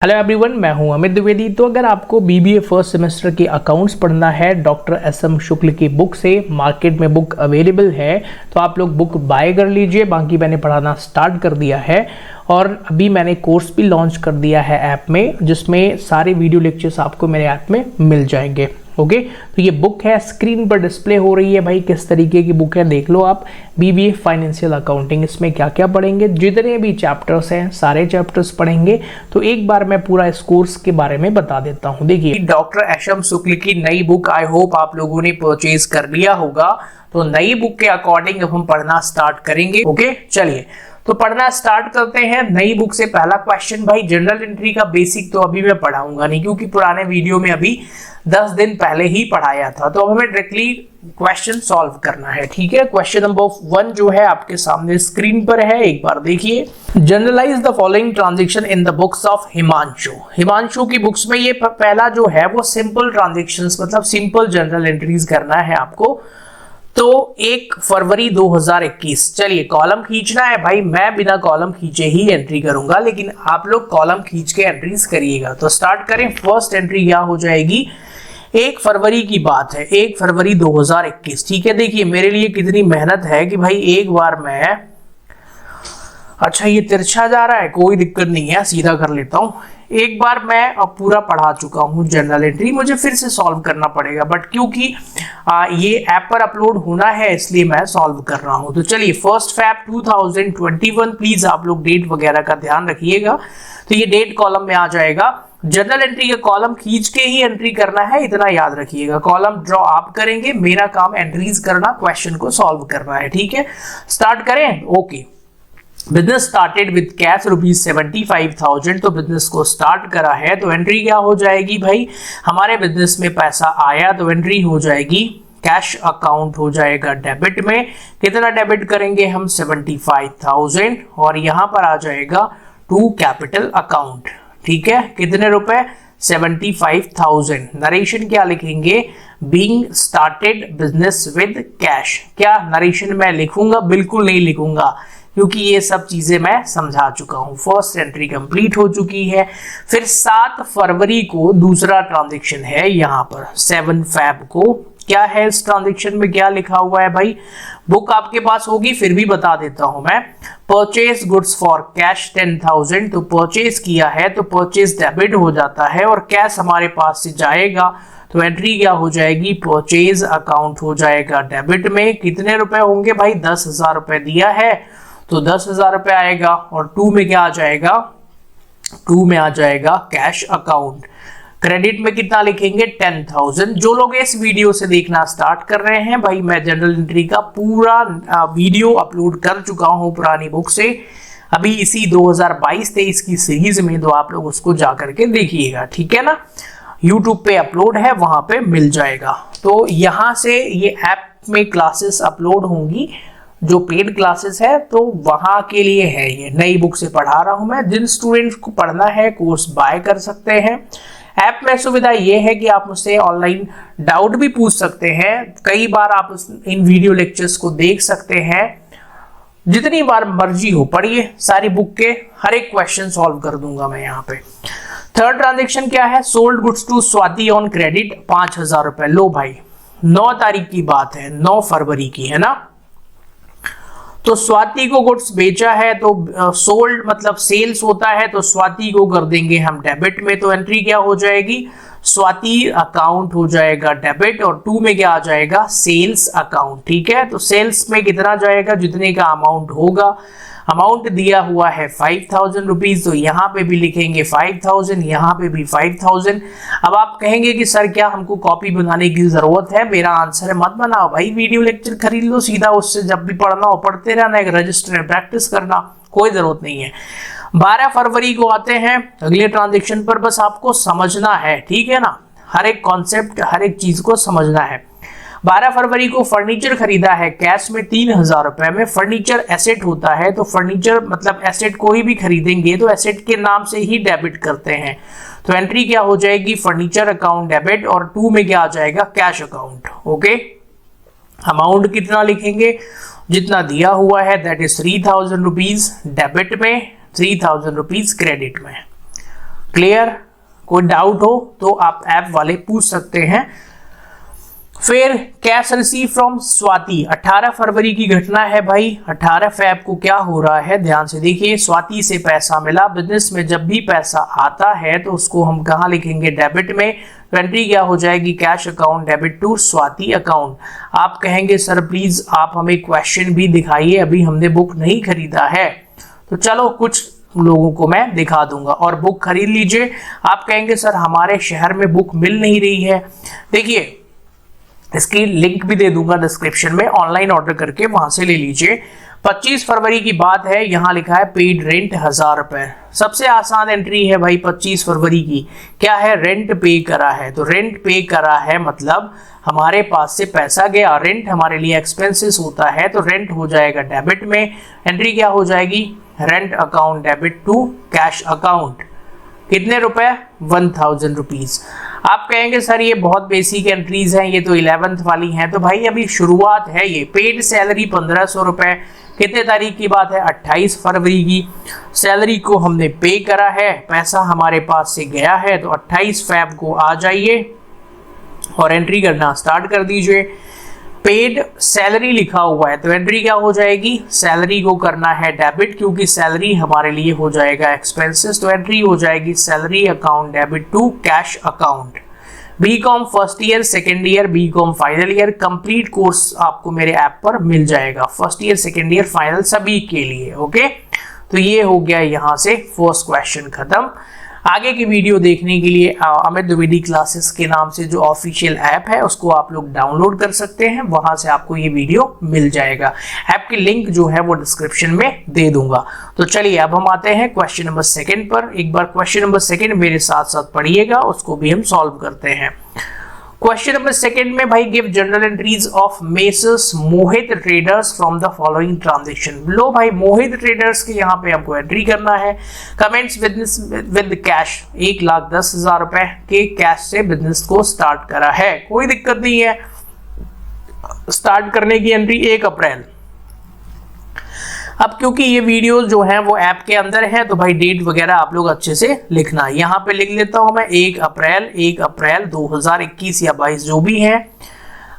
Hello everyone, मैं हूं अमित द्विवेदी। तो अगर आपको बीबीए फर्स्ट सेमेस्टर के अकाउंट्स पढ़ना है डॉक्टर एस.एम. शुक्ल की बुक से, मार्केट में बुक अवेलेबल है, तो आप लोग बुक बाय कर लीजिए। बाकी मैंने पढ़ाना स्टार्ट कर दिया है और अभी मैंने कोर्स भी लॉन्च कर दिया है ऐप में, जिसमें सारे वीडियो लेक्चर्स आपको मेरे ऐप में मिल जाएंगे। ओके, तो ये बुक है, स्क्रीन पर डिस्प्ले हो रही है भाई, किस तरीके की बुक है देख लो आप। बीबीए फाइनेंशियल अकाउंटिंग, इसमें क्या क्या पढ़ेंगे, जितने भी चैप्टर्स हैं सारे चैप्टर्स पढ़ेंगे। तो एक बार मैं पूरा इस कोर्स के बारे में बता देता हूँ। देखिए, डॉक्टर एस.एम. शुक्ल की नई बुक आई होप आप लोगों ने परचेज कर लिया होगा। तो नई बुक के अकॉर्डिंग अब हम पढ़ना स्टार्ट करेंगे। ओके, चलिए तो पढ़ना स्टार्ट करते हैं। नई बुक से पहला क्वेश्चन भाई, जनरल एंट्री का बेसिक तो अभी मैं पढ़ाऊंगा नहीं, क्योंकि पुराने वीडियो में अभी 10 दिन पहले ही पढ़ाया था। तो अब हमें डायरेक्टली क्वेश्चन सॉल्व करना है। ठीक है, क्वेश्चन नंबर 1 जो है आपके सामने स्क्रीन पर है, एक बार देखिए। Journalise the following transaction in the books of Himanshu. Himanshu की बुक्स में ये पहला जो है वो सिंपल ट्रांजेक्शंस, मतलब सिंपल जनरल एंट्रीज करना है आपको। तो 1 फरवरी 2021, चलिए कॉलम खींचना है भाई। मैं बिना कॉलम खींचे ही एंट्री करूंगा, लेकिन आप लोग कॉलम खींच के एंट्रीज करिएगा। तो स्टार्ट करें। फर्स्ट एंट्री क्या हो जाएगी, 1 फरवरी की बात है, 1 फरवरी 2021। ठीक है, देखिए मेरे लिए कितनी मेहनत है कि भाई एक बार मैं, अच्छा ये तिरछा जा रहा है, कोई दिक्कत नहीं है, सीधा कर लेता हूं। एक बार मैं अब पूरा पढ़ा चुका हूं जनरल एंट्री, मुझे फिर से सॉल्व करना पड़ेगा, बट क्योंकि ये ऐप पर अपलोड होना है इसलिए मैं सॉल्व कर रहा हूं। तो चलिए 1 फरवरी 2021, प्लीज आप लोग डेट वगैरह का ध्यान रखिएगा। तो ये डेट कॉलम में आ जाएगा। जनरल एंट्री का कॉलम खींच के ही एंट्री करना है, इतना याद रखिएगा। कॉलम ड्रॉ आप करेंगे, मेरा काम एंट्रीज करना, क्वेश्चन को सॉल्व करना है। ठीक है, स्टार्ट करें। Okay, business started with cash ₹75,000। तो बिजनेस को स्टार्ट करा है, तो एंट्री क्या हो जाएगी भाई, हमारे बिजनेस में पैसा आया तो एंट्री हो जाएगी कैश अकाउंट, हो जाएगा डेबिट में। कितना डेबिट करेंगे हम, 75,000, और यहां पर आ जाएगा टू कैपिटल अकाउंट। ठीक है, कितने रुपए, 75,000। नरेशन क्या लिखेंगे, being started business with cash. क्या नरेशन में लिखूंगा, बिल्कुल नहीं लिखूंगा, क्योंकि ये सब चीजें मैं समझा चुका हूं। फर्स्ट एंट्री कंप्लीट हो चुकी है। फिर 7 फरवरी को दूसरा ट्रांजैक्शन है यहाँ पर, 7 फैब को। क्या है इस ट्रांजैक्शन में, क्या लिखा हुआ है भाई, बुक आपके पास होगी फिर भी बता देता हूं मैं। Purchase goods for cash 10,000। तो परचेज किया है तो परचेज डेबिट हो जाता है, और कैश हमारे पास से जाएगा तो एंट्री क्या हो जाएगी, परचेज अकाउंट हो जाएगा डेबिट में। कितने रुपए होंगे भाई, 10,000 रुपए दिया है तो 10,000 रुपए आएगा। और 2 में क्या आ जाएगा, 2 में आ जाएगा कैश अकाउंट। क्रेडिट में कितना लिखेंगे, 10,000। जो लोग इस वीडियो से देखना स्टार्ट कर रहे हैं भाई, मैं जनरल एंट्री का पूरा वीडियो अपलोड कर चुका हूं पुरानी बुक से, अभी इसी 2022-23 की सीरीज में, तो आप लोग उसको जा करके देखिएगा। ठीक है ना, यूट्यूब पे अपलोड है, वहां पे मिल जाएगा। तो यहां से ये ऐप में क्लासेस अपलोड होंगी, जो पेड क्लासेस है, तो वहां के लिए है। ये नई बुक से पढ़ा रहा हूं मैं। जिन स्टूडेंट्स को पढ़ना है कोर्स बाय कर सकते हैं। ऐप में सुविधा ये है कि आप मुझसे ऑनलाइन डाउट भी पूछ सकते हैं। कई बार आप इन वीडियो लेक्चर्स को देख सकते हैं, जितनी बार मर्जी हो पढ़िए। सारी बुक के हर एक क्वेश्चन सॉल्व कर दूंगा मैं यहाँ पे। थर्ड ट्रांजेक्शन क्या है, sold goods to Swati on credit 5,000 रुपए। लो भाई 9 तारीख की बात है, 9 फरवरी की है ना। तो स्वाति को गुड्स बेचा है, तो सोल्ड मतलब सेल्स होता है, तो स्वाति को कर देंगे हम डेबिट में। तो एंट्री क्या हो जाएगी, स्वाति अकाउंट हो जाएगा डेबिट, और 2 में क्या आ जाएगा, सेल्स अकाउंट। ठीक है, तो सेल्स में कितना जाएगा, जितने का अमाउंट होगा। अमाउंट दिया हुआ है 5,000 रुपीज, तो यहाँ पे भी लिखेंगे 5,000, यहाँ पे भी 5,000। अब आप कहेंगे कि सर क्या हमको कॉपी बनाने की जरूरत है, मेरा आंसर है मत बनाओ भाई, वीडियो लेक्चर खरीद लो सीधा, उससे जब भी पढ़ना हो पढ़ते रहना, एक रजिस्टर में प्रैक्टिस करना, कोई जरूरत नहीं है। 12 फरवरी को आते हैं अगले ट्रांजेक्शन पर, बस आपको समझना है। ठीक है ना, हर एक कॉन्सेप्ट, हर एक चीज को समझना है। 12 फरवरी को फर्नीचर खरीदा है कैश में 3,000 रुपए में। फर्नीचर एसेट होता है, तो फर्नीचर मतलब एसेट कोई भी खरीदेंगे तो एसेट के नाम से ही डेबिट करते हैं। तो एंट्री क्या हो जाएगी, फर्नीचर अकाउंट डेबिट, और 2 में क्या आ जाएगा, कैश अकाउंट। ओके, अमाउंट कितना लिखेंगे, जितना दिया हुआ है, दैट इज 3,000 रुपीज डेबिट में, 3,000 रुपीज क्रेडिट में। क्लियर? कोई डाउट हो तो आप ऐप वाले पूछ सकते हैं। फिर कैश रिसीव फ्रॉम स्वाति, 18 फरवरी की घटना है भाई। 18 फैब को क्या हो रहा है, ध्यान से देखिए। स्वाति से पैसा मिला। बिजनेस में जब भी पैसा आता है तो उसको हम कहाँ लिखेंगे, डेबिट में। तो एंट्री क्या हो जाएगी, cash account debit to Swati account. आप कहेंगे सर प्लीज आप हमें क्वेश्चन भी दिखाइए, अभी हमने बुक नहीं खरीदा है। तो चलो कुछ लोगों को मैं दिखा दूंगा और बुक खरीद लीजिए। आप कहेंगे सर हमारे शहर में बुक मिल नहीं रही है। देखिए इसकी लिंक भी दे दूंगा डिस्क्रिप्शन में, ऑनलाइन ऑर्डर करके वहां से ले लीजिए। 25 फरवरी की बात है, यहां लिखा है पेड रेंट 1000 रुपए। सबसे आसान एंट्री है भाई 25 फरवरी की। क्या है, रेंट पे करा है। तो रेंट पे करा है मतलब हमारे पास से पैसा गया। रेंट हमारे लिए एक्सपेंसेस होता है तो रेंट हो जाएगा डेबिट में। एंट्री क्या हो जाएगी, rent account debit to cash account. कितने रुपए, 1000 रुपीज। आप कहेंगे सर ये बहुत बेसिक एंट्रीज हैं, ये तो 11th वाली हैं। तो भाई अभी शुरुआत है। ये पेड सैलरी 1500 रुपए, कितने तारीख की बात है, 28 फरवरी की। सैलरी को हमने पे करा है, पैसा हमारे पास से गया है। तो 28 फैब को आ जाइए और एंट्री करना स्टार्ट कर दीजिए। पेड सैलरी लिखा हुआ है तो एंट्री क्या हो जाएगी, सैलरी को करना है डेबिट, क्योंकि सैलरी हमारे लिए हो जाएगा एक्सपेंसेस। तो एंट्री हो जाएगी salary account debit to cash account. BCom first year, second year, BCom final year, complete course आपको मेरे ऐप पर मिल जाएगा। First year, second year, final सभी के लिए। ओके, तो ये हो गया यहाँ से फर्स्ट क्वेश्चन खत्म। आगे की वीडियो देखने के लिए अमित द्विवेदी क्लासेस के नाम से जो ऑफिशियल ऐप है उसको आप लोग डाउनलोड कर सकते हैं, वहां से आपको ये वीडियो मिल जाएगा। ऐप की लिंक जो है वो डिस्क्रिप्शन में दे दूंगा। तो चलिए अब हम आते हैं क्वेश्चन नंबर 2 पर। एक बार क्वेश्चन नंबर 2 मेरे साथ साथ पढ़िएगा, उसको भी हम सॉल्व करते हैं। क्वेश्चन नंबर 2 में भाई give journal entries of messrs Mohit traders from the following transaction. लो भाई मोहित ट्रेडर्स के यहाँ पे हमको एंट्री करना है। कमेंट्स बिजनेस विद कैश, 1,10,000 रुपए के कैश से बिजनेस को स्टार्ट करा है, कोई दिक्कत नहीं है। स्टार्ट करने की एंट्री 1 अप्रैल। अब क्योंकि ये वीडियो जो है वो ऐप के अंदर है तो भाई डेट वगैरह आप लोग अच्छे से लिखना। यहाँ पे लिख लेता हूं मैं 1 अप्रैल 2021 या 22 जो भी है।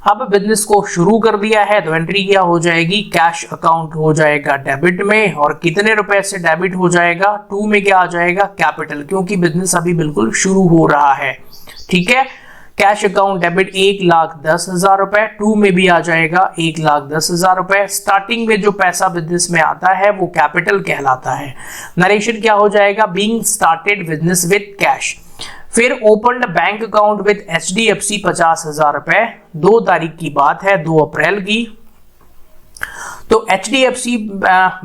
अब बिजनेस को शुरू कर दिया है तो एंट्री क्या हो जाएगी, कैश अकाउंट हो जाएगा डेबिट में। और कितने रुपए से डेबिट हो जाएगा, 2 में क्या आ जाएगा, कैपिटल, क्योंकि बिजनेस अभी बिल्कुल शुरू हो रहा है। ठीक है, कैश अकाउंट डेबिट 1,10,000 रुपए, 2 में भी आ जाएगा 1,10,000 रुपए। स्टार्टिंग में जो पैसा बिजनेस में आता है वो कैपिटल कहलाता है। नरेशन क्या हो जाएगा, being started business with cash. फिर open bank account with HDFC 50,000 रुपए। 2 तारीख की बात है, 2 अप्रैल की। तो HDFC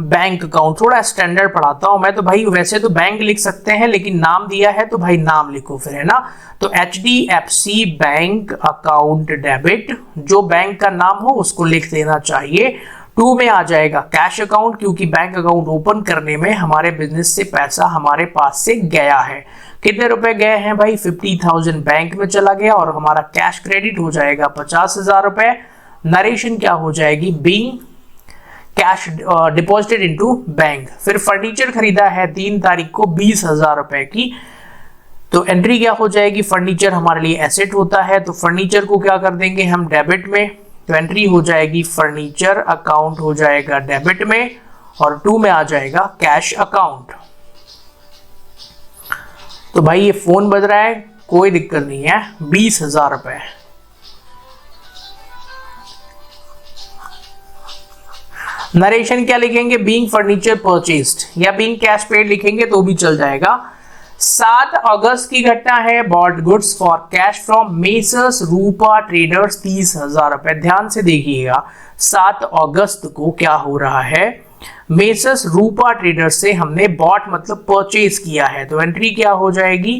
बैंक अकाउंट, थोड़ा स्टैंडर्ड पढ़ाता हूं मैं तो भाई, वैसे तो बैंक लिख सकते हैं लेकिन नाम दिया है तो भाई नाम लिखो फिर, है ना। तो HDFC बैंक अकाउंट डेबिट, जो बैंक का नाम हो उसको लिख देना चाहिए। 2 में आ जाएगा कैश अकाउंट, क्योंकि बैंक अकाउंट ओपन करने में हमारे बिजनेस से पैसा हमारे पास से गया है। कितने रुपए गए हैं भाई, 50,000 बैंक में चला गया और हमारा कैश क्रेडिट हो जाएगा 50,000 रुपए। नरेशन क्या हो जाएगी, being cash deposited into bank. फिर फर्नीचर खरीदा है 3 तारीख को 20,000 रुपए की। तो एंट्री क्या हो जाएगी, फर्नीचर हमारे लिए एसेट होता है तो फर्नीचर को क्या कर देंगे हम डेबिट में। तो एंट्री हो जाएगी फर्नीचर अकाउंट हो जाएगा डेबिट में और 2 में आ जाएगा कैश अकाउंट। तो भाई ये फोन बज रहा है, कोई दिक्कत नहीं है, 20,000 रुपए। नरेशन क्या लिखेंगे, बीइंग फर्नीचर परचेस्ड या बीइंग कैश पेड लिखेंगे तो भी चल जाएगा। 7 अगस्त की घटना है, bought goods for cash from messrs Rupa traders 30,000 रुपए। ध्यान से देखिएगा, 7 अगस्त को क्या हो रहा है, मेसर्स रूपा ट्रेडर्स से हमने बॉट मतलब परचेज किया है। तो एंट्री क्या हो जाएगी,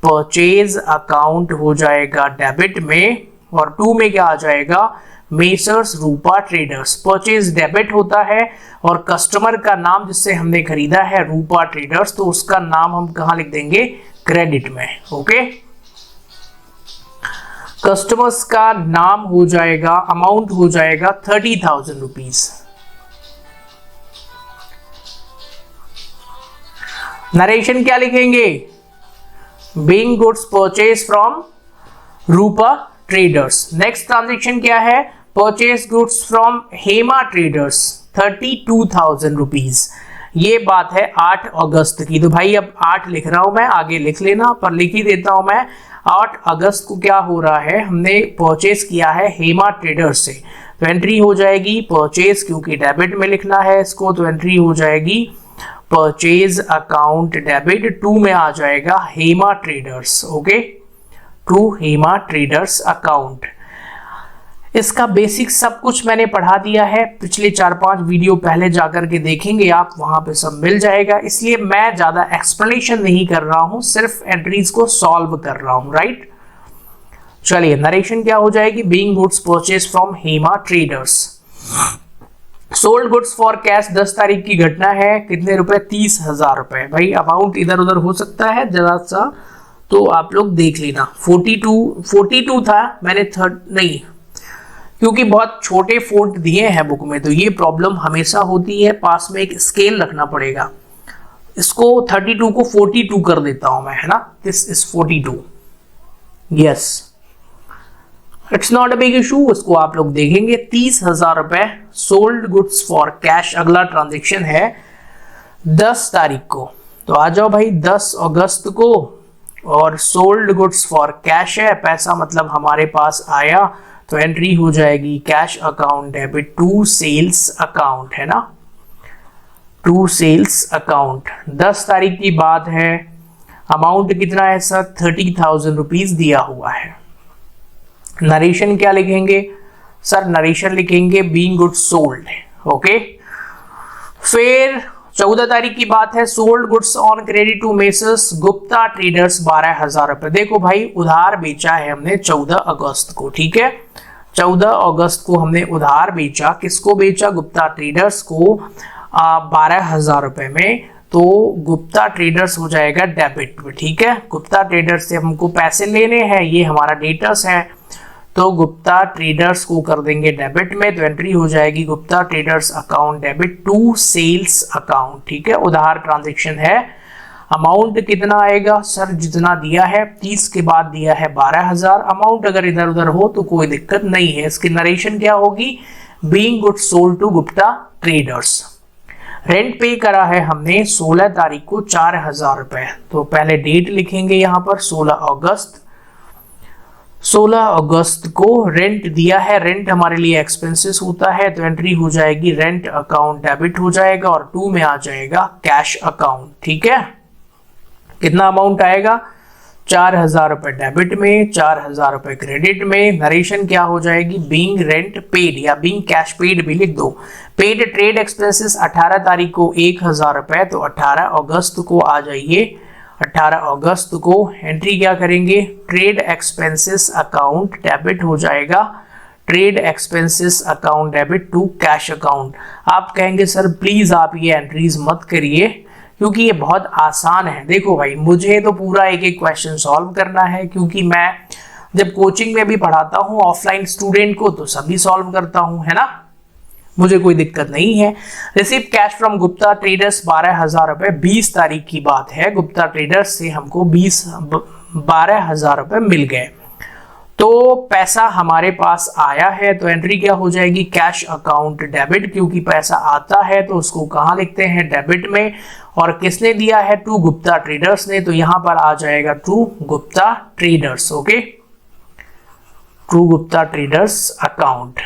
परचेज अकाउंट हो जाएगा डेबिट में और 2 में क्या आ जाएगा, मेसर्स रूपा ट्रेडर्स। परचेज डेबिट होता है और कस्टमर का नाम जिससे हमने खरीदा है रूपा ट्रेडर्स, तो उसका नाम हम कहां लिख देंगे, क्रेडिट में। ओके, कस्टमर्स का नाम हो जाएगा, अमाउंट हो जाएगा 30,000 रुपीज। नरेशन क्या लिखेंगे, being goods purchase from Rupa traders. Next transaction क्या है, purchase goods from Hema traders 32,000 rupees. ये बात है 8 अगस्त की। तो भाई अब 8 लिख रहा हूं मैं, आगे लिख लेना, पर लिख ही देता हूं मैं। 8 अगस्त को क्या हो रहा है, हमने परचेज किया है हेमा ट्रेडर्स से, तो एंट्री हो जाएगी परचेज, क्योंकि डेबिट में लिखना है इसको, तो एंट्री हो जाएगी परचेज अकाउंट डेबिट, टू में आ जाएगा Hema traders. Okay, to Hema traders account. इसका बेसिक सब कुछ मैंने पढ़ा दिया है, पिछले 4-5 वीडियो पहले जाकर के देखेंगे आप, वहां पे सब मिल जाएगा, इसलिए मैं ज्यादा एक्सप्लेनेशन नहीं कर रहा हूं, सिर्फ एंट्रीज को सॉल्व कर रहा हूं, राइट। चलिए, नरेशन क्या हो जाएगी, being goods purchase from Hema traders. Sold goods for cash 10 तारीख की घटना है, कितने रुपए, 30,000 रुपए। भाई अमाउंट इधर उधर हो सकता है जरा सा, तो आप लोग देख लेना। 42 था, मैंने नहीं, क्योंकि बहुत छोटे फॉन्ट दिए हैं बुक में, तो ये प्रॉब्लम हमेशा होती है, पास में एक स्केल रखना पड़ेगा। इसको 32 को 42 कर देता हूं मैं, है ना, this is 42। Yes, it's not a big issue, उसको आप लोग देखेंगे। 30,000 रुपए सोल्ड गुड्स फॉर कैश। अगला ट्रांजेक्शन है 10 तारीख को, तो आ जाओ भाई 10 अगस्त को, और सोल्ड गुड्स फॉर कैश है, पैसा मतलब हमारे पास आया, तो एंट्री हो जाएगी cash account debit to sales account, है ना, टू सेल्स अकाउंट। 10 तारीख की बात है, अमाउंट कितना है सर, 30,000 रुपीज दिया हुआ है। नरेशन क्या लिखेंगे सर, नरेशन लिखेंगे बीइंग गुड्स सोल्ड। ओके, फिर 14 तारीख की बात है, sold goods on credit to messrs Gupta traders 12,000 रुपए। देखो भाई, उधार बेचा है हमने 14 अगस्त को, ठीक है, 14 अगस्त को हमने उधार बेचा, किसको बेचा, गुप्ता ट्रेडर्स को 12,000 रुपए में, तो गुप्ता ट्रेडर्स हो जाएगा डेबिट में, ठीक है। गुप्ता ट्रेडर्स से हमको पैसे लेने हैं, ये हमारा डेटर्स है, तो गुप्ता ट्रेडर्स को कर देंगे डेबिट में, तो एंट्री हो जाएगी Gupta traders account debit to sales account, ठीक है। उधार ट्रांजेक्शन है, अमाउंट कितना आएगा सर, जितना दिया है 30 के बाद दिया है 12,000। अमाउंट अगर इधर उधर हो तो कोई दिक्कत नहीं है। इसकी नरेशन क्या होगी, being goods sold to Gupta traders. Rent pay करा है हमने 16 तारीख को 4,000 रुपए, तो पहले डेट लिखेंगे यहाँ पर 16 अगस्त। 16 अगस्त को रेंट दिया है, रेंट हमारे लिए एक्सपेंसेस होता है, तो एंट्री हो जाएगी रेंट अकाउंट डेबिट हो जाएगा, और टू में आ जाएगा कैश अकाउंट, ठीक है। कितना अमाउंट आएगा, 4,000 रुपए डेबिट में, 4,000 रुपए क्रेडिट में। नरेशन क्या हो जाएगी, बीइंग रेंट पेड, या बीइंग कैश पेड भी लिख दो। पेड ट्रेड एक्सपेंसेस 18 तारीख को 1,000 रुपए, तो 18 अगस्त को आ जाइए। 18 अगस्त को एंट्री क्या करेंगे, ट्रेड एक्सपेंसेस अकाउंट डेबिट हो जाएगा, trade expenses account debit to cash account. आप कहेंगे सर प्लीज आप ये एंट्रीज मत करिए, क्योंकि ये बहुत आसान है। देखो भाई, मुझे तो पूरा एक एक क्वेश्चन सॉल्व करना है, क्योंकि मैं जब कोचिंग में भी पढ़ाता हूँ ऑफलाइन स्टूडेंट को, तो सभी सॉल्व करता हूँ, है ना, मुझे कोई दिक्कत नहीं है। Receive cash from Gupta traders 12,000 रुपए, 20 तारीख की बात है, गुप्ता ट्रेडर्स से हमको 12,000 रुपए मिल गए, तो पैसा हमारे पास आया है, तो एंट्री क्या हो जाएगी, कैश अकाउंट डेबिट, क्योंकि पैसा आता है तो उसको कहाँ लिखते हैं, डेबिट में, और किसने दिया है, टू गुप्ता ट्रेडर्स ने, तो यहां पर आ जाएगा to Gupta traders. Okay, to Gupta traders account.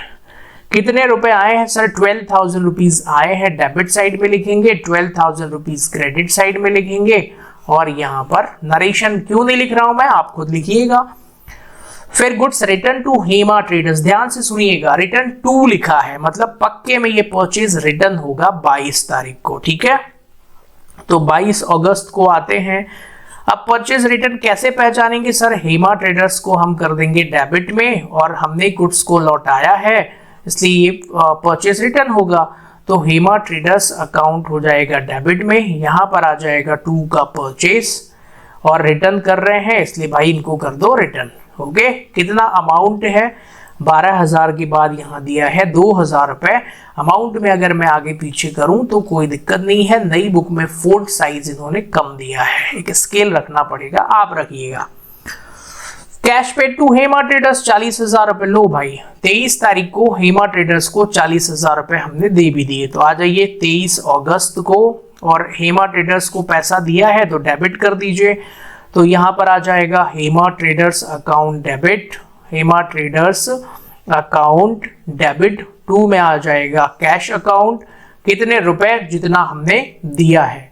कितने रुपए आए हैं सर, 12,000 रुपीज आए हैं, डेबिट साइड में लिखेंगे, 12,000 रुपीज क्रेडिट साइड में लिखेंगे, और यहां पर नरेशन क्यों नहीं लिख रहा हूं मैं, आप खुद लिखिएगा। फिर goods return to Hema traders, ध्यान से सुनिएगा, रिटर्न टू लिखा है, मतलब पक्के में ये परचेज रिटर्न होगा 22 तारीख को, ठीक है। तो 22 अगस्त को आते हैं। अब परचेज रिटर्न कैसे पहचानेंगे सर, हेमा ट्रेडर्स को हम कर देंगे डेबिट में, और हमने गुड्स को लौटाया है, इसलिए ये परचेज रिटर्न होगा, तो हेमा ट्रेडर्स अकाउंट हो जाएगा डेबिट में, यहां पर आ जाएगा टू का परचेज, और रिटर्न कर रहे हैं इसलिए भाई इनको कर दो रिटर्न। ओके, कितना अमाउंट है, 12,000 के बाद यहाँ दिया है 2,000 रुपए। अमाउंट में अगर मैं आगे पीछे करूं तो कोई दिक्कत नहीं है। नई बुक में फोल्ड साइज इन्होंने कम दिया है, एक स्केल रखना पड़ेगा, आप रखिएगा। Cash paid to Hema traders 40,000 रुपए। लो भाई 23 तारीख को हेमा ट्रेडर्स को 40,000 रुपए हमने दे भी दिए। तो आ जाइए 23 अगस्त को, और हेमा ट्रेडर्स को पैसा दिया है तो डेबिट कर दीजिए। तो यहां पर आ जाएगा Hema traders account debit, Hema traders account debit. To में आ जाएगा कैश अकाउंट, कितने रुपए जितना हमने दिया है।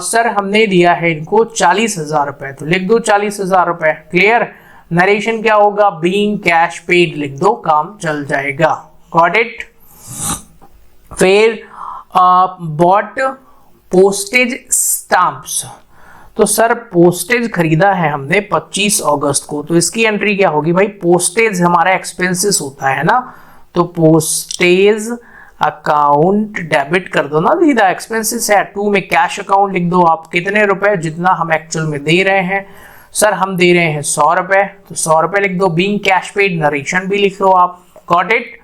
सर हमने दिया है इनको 40,000 रुपए, तो लिख दो 40,000 रुपए। क्लियर। नरेशन क्या होगा, बीइंग कैश पेड लिख दो, काम चल जाएगा। Got it. फिर बॉट पोस्टेज स्टैंप्स, तो सर पोस्टेज खरीदा है हमने 25 अगस्त को, तो इसकी एंट्री क्या होगी भाई, पोस्टेज हमारा एक्सपेंसेस होता है ना, तो पोस्टेज अकाउंट डेबिट कर दो ना, सीधा एक्सपेंसेस है। टू में कैश अकाउंट लिख दो आप, कितने रुपए जितना हम एक्चुअल में दे रहे हैं। सर हम दे रहे हैं 100 रुपए, तो 100 रुपए लिख दो। बीइंग कैश पेड नरेशन भी लिख लो आप। Got it.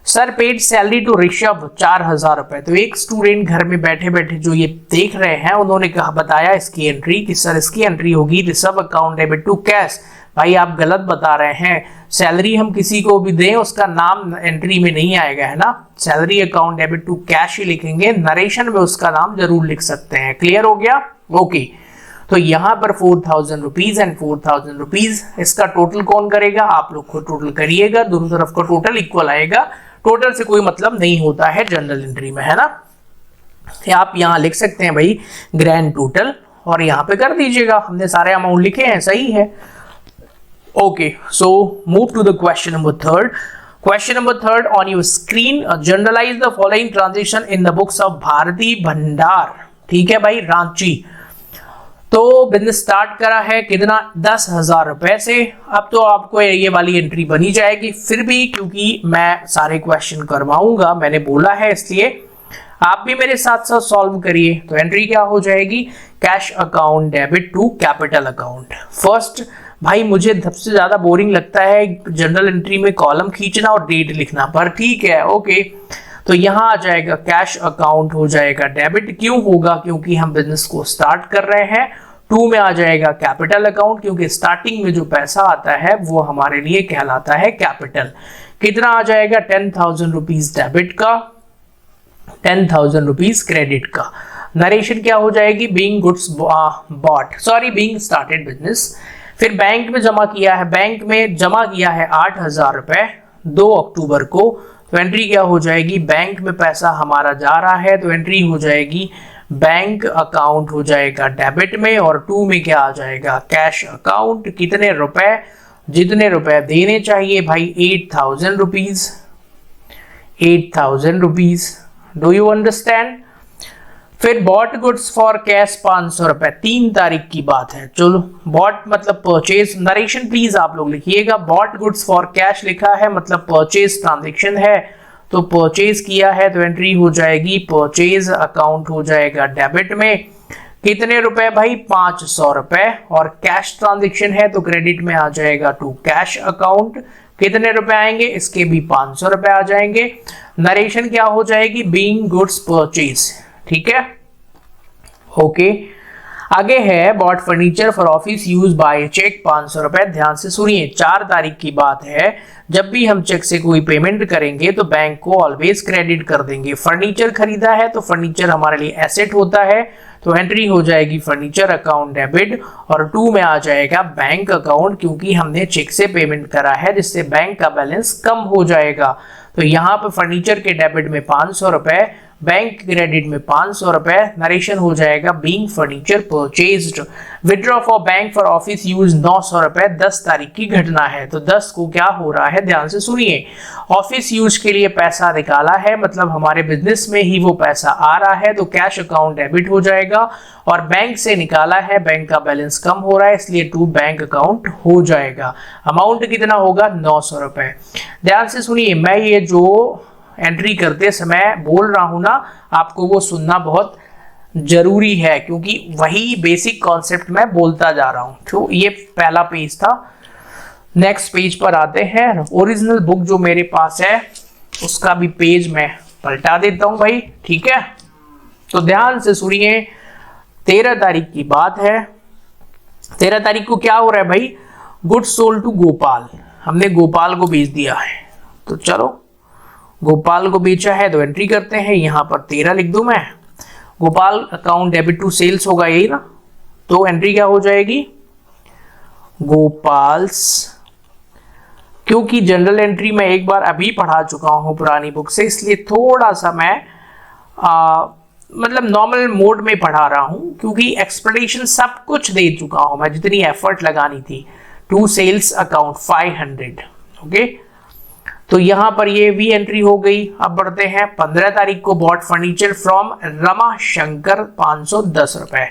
Sir paid salary to Rishabh 4,000 रुपए। तो एक स्टूडेंट घर में बैठे बैठे जो ये देख रहे हैं उन्होंने कहा बताया इसकी एंट्री कि सर इसकी एंट्री होगी Rishabh account debit to cash. भाई आप गलत बता रहे हैं, सैलरी हम किसी को भी दें उसका नाम एंट्री में नहीं आएगा, है ना। Salary account debit to cash ही लिखेंगे, नरेशन में उसका नाम जरूर लिख सकते हैं। क्लियर हो गया। ओके। तो यहाँ पर 4,000 रुपीज एंड 4,000 रुपीज, इसका टोटल कौन करेगा, आप लोग को टोटल करिएगा, दोनों तरफ का टोटल इक्वल आएगा। टोटल से कोई मतलब नहीं होता है जनरल एंट्री में, है ना। आप यहाँ लिख सकते हैं भाई ग्रैंड टोटल, और यहाँ पे कर दीजिएगा, हमने सारे अमाउंट लिखे हैं, सही है। Okay, so move to the question number third. Question number third on your screen, journalise the following transaction in the books of Bharati Bhandar. ठीक है भाई, रांची। तो बिजनेस स्टार्ट करा है कितना, 10,000 रुपए से। अब तो आपको ये वाली एंट्री बनी जाएगी, फिर भी क्योंकि मैं सारे क्वेश्चन करवाऊंगा मैंने बोला है, इसलिए आप भी मेरे साथ साथ सॉल्व करिए। तो एंट्री क्या हो जाएगी, cash account debit to capital account. First भाई मुझे सबसे ज्यादा बोरिंग लगता है जनरल एंट्री में कॉलम खींचना और डेट लिखना, पर ठीक है ओके। तो यहां आ जाएगा कैश अकाउंट हो जाएगा डेबिट, क्यों होगा, क्योंकि हम बिजनेस को स्टार्ट कर रहे हैं। टू में आ जाएगा कैपिटल अकाउंट, क्योंकि स्टार्टिंग में जो पैसा आता है वो हमारे लिए कहलाता है कैपिटल। कितना आ जाएगा, 10,000 रुपीज डेबिट का, 10,000 रुपीज क्रेडिट का। नरेशन क्या हो जाएगी, being goods bought, sorry being started business. फिर बैंक में जमा किया है, बैंक में जमा किया है 8,000 रुपए 2 अक्टूबर को। तो एंट्री क्या हो जाएगी, बैंक में पैसा हमारा जा रहा है, तो एंट्री हो जाएगी बैंक अकाउंट हो जाएगा डेबिट में, और टू में क्या आ जाएगा, कैश अकाउंट। कितने रुपए, जितने रुपए देने चाहिए भाई, 8,000 rupees, 8,000 rupees. Do you understand. फिर बॉट गुड्स फॉर कैश 500 रुपए, 3 तारीख की बात है। चलो बॉट मतलब परचेज, नरेशन प्लीज आप लोग लिखिएगा। बॉट गुड्स फॉर कैश लिखा है मतलब परचेज ट्रांजेक्शन है, तो परचेज किया है, तो एंट्री हो जाएगी परचेज अकाउंट हो जाएगा डेबिट में। कितने रुपए भाई, 500 रुपए, और कैश ट्रांजेक्शन है तो क्रेडिट में आ जाएगा टू कैश अकाउंट। कितने रुपए आएंगे, इसके भी 500 रुपए आ जाएंगे। नरेशन क्या हो जाएगी, बीइंग गुड्स परचेज। ठीक है ओके। आगे है bought furniture for office use by cheque 500 रुपए। ध्यान से सुनिए, 4 तारीख की बात है, जब भी हम चेक से कोई पेमेंट करेंगे तो बैंक को ऑलवेज क्रेडिट कर देंगे। फर्नीचर खरीदा है तो फर्नीचर हमारे लिए एसेट होता है, तो एंट्री हो जाएगी फर्नीचर अकाउंट डेबिट, और टू में आ जाएगा बैंक अकाउंट, क्योंकि हमने चेक से पेमेंट करा है जिससे बैंक का बैलेंस कम हो जाएगा। तो यहाँ पे फर्नीचर के डेबिट में 500 रुपए, बैंक क्रेडिट में 500 रुपए। नरेशन हो जाएगा being furniture purchased. Withdraw for bank for office use 900 रुपए, 10 तारीख की घटना है, तो 10 को क्या हो रहा है, ध्यान से सुनिए। ऑफिस यूज के लिए पैसा निकाला है, मतलब हमारे बिजनेस में ही वो पैसा आ रहा है, तो कैश अकाउंट डेबिट हो जाएगा। और बैंक से निकाला है, बैंक का बैलेंस कम हो रहा है, इसलिए टू बैंक अकाउंट हो जाएगा। अमाउंट कितना होगा, 900 रुपए। ध्यान से सुनिए, मैं ये जो एंट्री करते समय बोल रहा हूं ना, आपको वो सुनना बहुत जरूरी है, क्योंकि वही बेसिक कॉन्सेप्ट मैं बोलता जा रहा हूं। तो ये पहला पेज था, नेक्स्ट पेज पर आते हैं। ओरिजिनल बुक जो मेरे पास है उसका भी पेज मैं पलटा देता हूं भाई, ठीक है। तो ध्यान से सुनिए, 13 तारीख की बात है। 13 तारीख को क्या हो रहा है भाई, गुड्स सोल्ड टू गोपाल, हमने गोपाल को बेच दिया है। तो चलो गोपाल को बेचा है तो एंट्री करते हैं, यहां पर 13 लिख दूं मैं। Gopal account debit to sales होगा यही ना, तो एंट्री क्या हो जाएगी, गोपाल्स। क्योंकि जनरल एंट्री मैं एक बार अभी पढ़ा चुका हूं पुरानी बुक से, इसलिए थोड़ा सा मैं मतलब नॉर्मल मोड में पढ़ा रहा हूं, क्योंकि एक्सप्लेनेशन सब कुछ दे चुका हूं मैं, जितनी एफर्ट लगानी थी। To sales account 500, okay. तो यहां पर ये भी एंट्री हो गई। अब बढ़ते हैं 15 तारीख को, bought furniture from Rama Shankar 510 रुपए।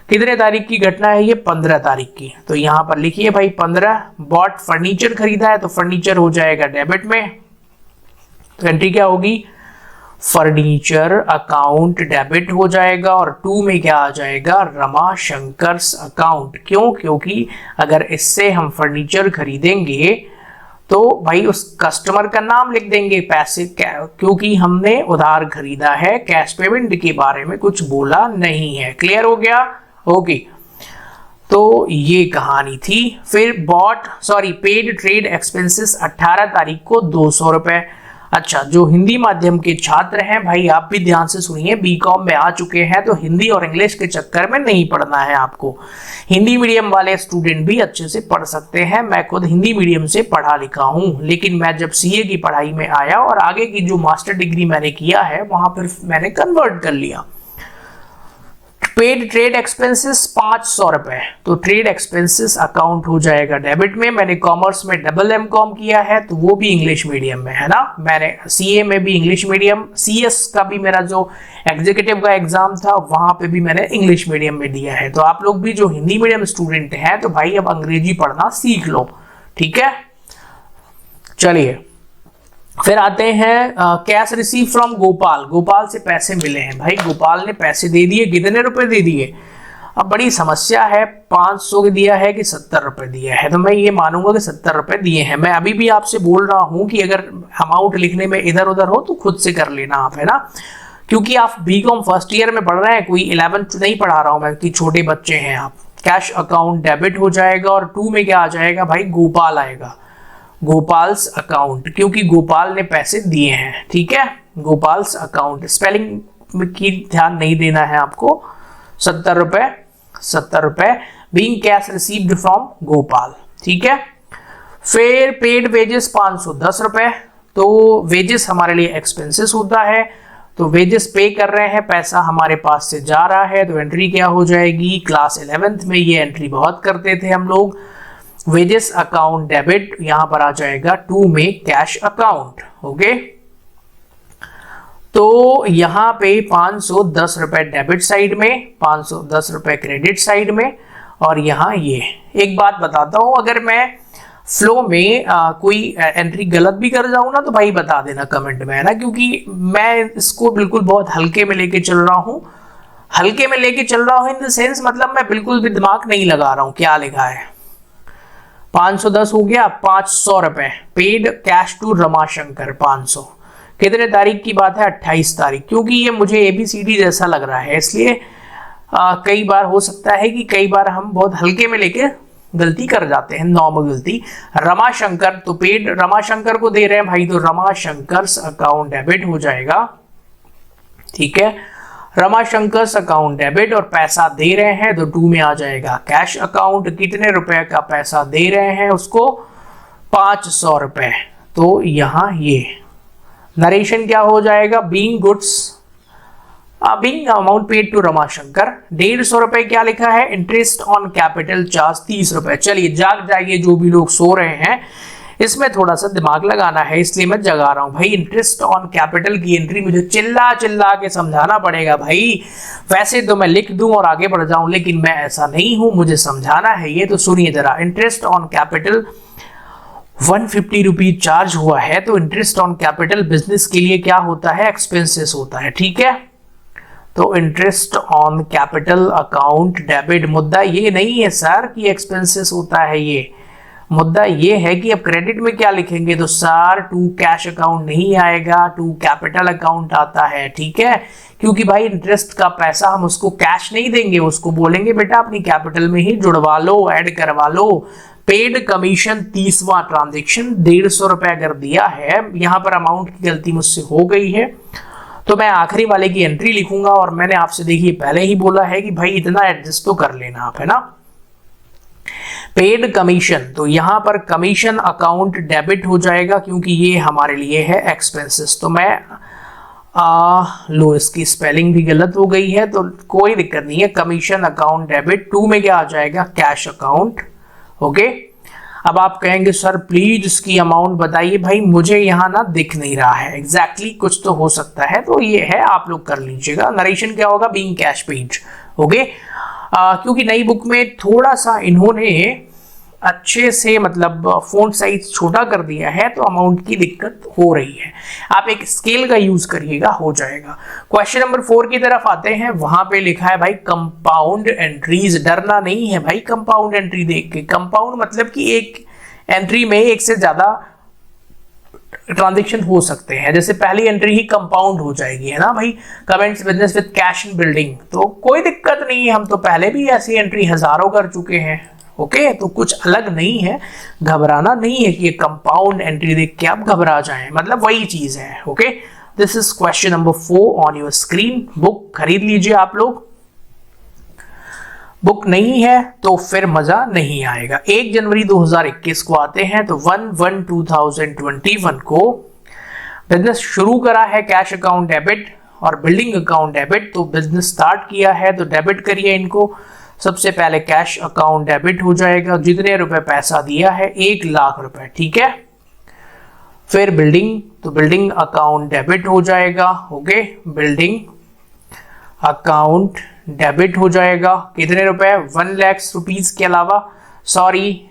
कितने तारीख की घटना है ये, 15 तारीख की। तो यहां पर लिखिए भाई 15, बॉट फर्नीचर खरीदा है तो फर्नीचर हो जाएगा डेबिट में। तो एंट्री क्या होगी, फर्नीचर अकाउंट डेबिट हो जाएगा, और 2 में क्या आ जाएगा, रमा शंकर्स अकाउंट। क्यों, क्योंकि अगर इससे हम फर्नीचर खरीदेंगे तो भाई उस कस्टमर का नाम लिख देंगे, पैसे क्योंकि हमने उधार खरीदा है, कैश पेमेंट के बारे में कुछ बोला नहीं है। क्लियर हो गया, ओके। तो ये कहानी थी। फिर पेड ट्रेड एक्सपेंसेस 18 तारीख को 200 रुपए। अच्छा, जो हिंदी माध्यम के छात्र हैं भाई आप भी ध्यान से सुनिए, बीकॉम में आ चुके हैं तो हिंदी और इंग्लिश के चक्कर में नहीं पढ़ना है आपको। हिंदी मीडियम वाले स्टूडेंट भी अच्छे से पढ़ सकते हैं, मैं खुद हिंदी मीडियम से पढ़ा लिखा हूं, लेकिन मैं जब सीए की पढ़ाई में आया और आगे की जो मास्टर डिग्री मैंने किया है वहां पर मैंने कन्वर्ट कर लिया। पेड ट्रेड एक्सपेंसेस 500 रुपए, तो ट्रेड एक्सपेंसेस अकाउंट हो जाएगा डेबिट में। मैंने कॉमर्स में डबल एमकॉम किया है तो वो भी इंग्लिश मीडियम में है ना, मैंने सीए में भी इंग्लिश मीडियम, सीएस का भी मेरा जो एग्जीक्यूटिव का एग्जाम था वहां पे भी मैंने इंग्लिश मीडियम में दिया है। तो आप लोग भी जो हिंदी मीडियम स्टूडेंट हैं तो भाई अब अंग्रेजी पढ़ना सीख लो, ठीक है। चलिए फिर आते हैं cash receive from Gopal. Gopal से पैसे मिले हैं भाई, गोपाल ने पैसे दे दिए। कितने रुपए दे दिए, अब बड़ी समस्या है, 500 के दिया है कि 70 रुपए दिया है। तो मैं ये मानूंगा कि 70 रुपए दिए हैं। मैं अभी भी आपसे बोल रहा हूं कि अगर अमाउंट लिखने में इधर उधर हो तो खुद से कर लेना आप, है ना, क्योंकि आप बीकॉम फर्स्ट ईयर में पढ़ रहे हैं, कोई 11th नहीं पढ़ा रहा हूं मैं कि छोटे बच्चे हैं आप। कैश अकाउंट डेबिट हो जाएगा, और 2 में क्या आ जाएगा भाई, गोपाल आएगा, गोपाल्स अकाउंट, क्योंकि गोपाल ने पैसे दिए हैं, ठीक है। गोपाल्स अकाउंट, स्पेलिंग की ध्यान नहीं देना है आपको। 70 रुपए being cash received from Gopal, ठीक है। फिर पेड वेजेस 510 रुपए, तो वेजेस हमारे लिए एक्सपेंसेस होता है, तो वेजेस पे कर रहे हैं, पैसा हमारे पास से जा रहा है, तो एंट्री क्या हो जाएगी, क्लास 11th में ये एंट्री बहुत करते थे हम लोग। वेजेस अकाउंट डेबिट, यहां पर आ जाएगा 2 में कैश अकाउंट, ओके। तो यहां पे 510 रुपए डेबिट साइड में, 510 रुपए क्रेडिट साइड में, और यहां ये एक बात बताता हूं, अगर मैं फ्लो में कोई एंट्री गलत भी कर जाऊं ना तो भाई बता देना कमेंट में, है ना, क्योंकि मैं इसको बिल्कुल बहुत हल्के में लेके चल रहा हूं। हल्के में लेके चल रहा हूं इन द सेंस, मतलब मैं बिल्कुल भी दिमाग नहीं लगा रहा हूं क्या लिखा है। 510 हो गया, 500 रुपए पेड कैश टू रमाशंकर 500। कितने तारीख की बात है, 28 तारीख, क्योंकि ये मुझे एबीसीडी जैसा लग रहा है, इसलिए कई बार हो सकता है कि कई बार हम बहुत हल्के में लेके गलती कर जाते हैं, नॉर्मल गलती। रमाशंकर, तो पेड रमाशंकर को दे रहे हैं भाई, तो रमाशंकर अकाउंट डेबिट हो जाएगा, ठीक है। रमाशंकर अकाउंट डेबिट, और पैसा दे रहे हैं तो 2 में आ जाएगा कैश अकाउंट। कितने रुपए का पैसा दे रहे हैं उसको, 500 रुपए। तो यहां ये नरेशन क्या हो जाएगा, being goods being amount paid to Ramashankar. 150 रुपए क्या लिखा है, इंटरेस्ट ऑन कैपिटल चार्ज 30 रुपए। चलिए जाग जाइए जो भी लोग सो रहे हैं, इसमें थोड़ा सा दिमाग लगाना है, इसलिए मैं जगा रहा हूं भाई। इंटरेस्ट ऑन कैपिटल की एंट्री मुझे चिल्ला चिल्ला के समझाना पड़ेगा भाई। वैसे तो मैं लिख दूं और आगे बढ़ जाऊं, लेकिन मैं ऐसा नहीं हूं, मुझे समझाना है ये, तो सुनिए जरा। Interest on capital 150 rupees charge हुआ है, तो इंटरेस्ट ऑन कैपिटल बिजनेस के लिए क्या होता है, एक्सपेंसेस होता है, ठीक है। तो interest on capital account debit, मुद्दा ये नहीं है सर कि एक्सपेंसेस होता है ये, मुद्दा ये है कि अब क्रेडिट में क्या लिखेंगे, तो सर टू कैश अकाउंट नहीं आएगा, टू कैपिटल अकाउंट आता है, ठीक है, क्योंकि भाई इंटरेस्ट का पैसा हम उसको कैश नहीं देंगे, उसको बोलेंगे बेटा अपनी कैपिटल में ही जुड़वा लो, ऐड करवा लो। पेड कमीशन 30वां ट्रांजेक्शन 150 रुपए अगर दिया है, यहां पर अमाउंट की गलती मुझसे हो गई है तो मैं आखिरी वाले की एंट्री लिखूंगा, और मैंने आपसे देखिए पहले ही बोला है कि भाई इतना एडजस्ट तो कर लेना आप, है ना। पेड कमीशन, तो यहां पर कमीशन अकाउंट डेबिट हो जाएगा क्योंकि ये हमारे लिए है एक्सपेंसेस। तो मैं लो इसकी स्पेलिंग भी गलत हो गई है तो कोई दिक्कत नहीं है, कमीशन अकाउंट डेबिट। 2 में क्या आ जाएगा, कैश अकाउंट। ओके, अब आप कहेंगे सर प्लीज इसकी अमाउंट बताइए, भाई मुझे यहाँ ना दिख नहीं रहा है एग्जैक्टली, कुछ तो हो सकता है, तो ये है, आप लोग कर लीजिएगा। नरेशन क्या होगा, बीइंग कैश पेड। ओके, क्योंकि नई बुक में थोड़ा सा इन्होंने अच्छे से मतलब फॉन्ट साइज छोटा कर दिया है तो अमाउंट की दिक्कत हो रही है, आप एक स्केल का यूज करिएगा, हो जाएगा। क्वेश्चन नंबर 4 की तरफ आते हैं, वहां पे लिखा है भाई कंपाउंड एंट्रीज। डरना नहीं है भाई कंपाउंड एंट्री देख के। कंपाउंड मतलब कि एक एंट्री में एक से ज्यादा ट्रांजेक्शन हो सकते हैं, जैसे पहली एंट्री ही कंपाउंड हो जाएगी, है ना भाई। Comments business with cash in building, तो कोई दिक्कत नहीं है, हम तो पहले भी ऐसी एंट्री हजारों कर चुके हैं। ओके, तो कुछ अलग नहीं है, घबराना नहीं है कि ये कंपाउंड एंट्री देख के आप घबरा जाएं, मतलब वही चीज है। Okay, this is question number 4 on your screen. Book खरीद लीजिए आप लोग, बुक नहीं है तो फिर मजा नहीं आएगा। 1 जनवरी 2021 को आते हैं, तो 1/1/2021 को बिजनेस शुरू करा है, कैश अकाउंट डेबिट और बिल्डिंग अकाउंट डेबिट। तो बिजनेस स्टार्ट किया है तो डेबिट करिए इनको। सबसे पहले कैश अकाउंट डेबिट हो जाएगा, जितने रुपए पैसा दिया है 1 लाख रुपए, ठीक है। फिर बिल्डिंग, तो बिल्डिंग अकाउंट डेबिट हो जाएगा। ओके, बिल्डिंग अकाउंट डेबिट हो जाएगा, कितने रुपए, 1 लाख रुपीस के अलावा, सॉरी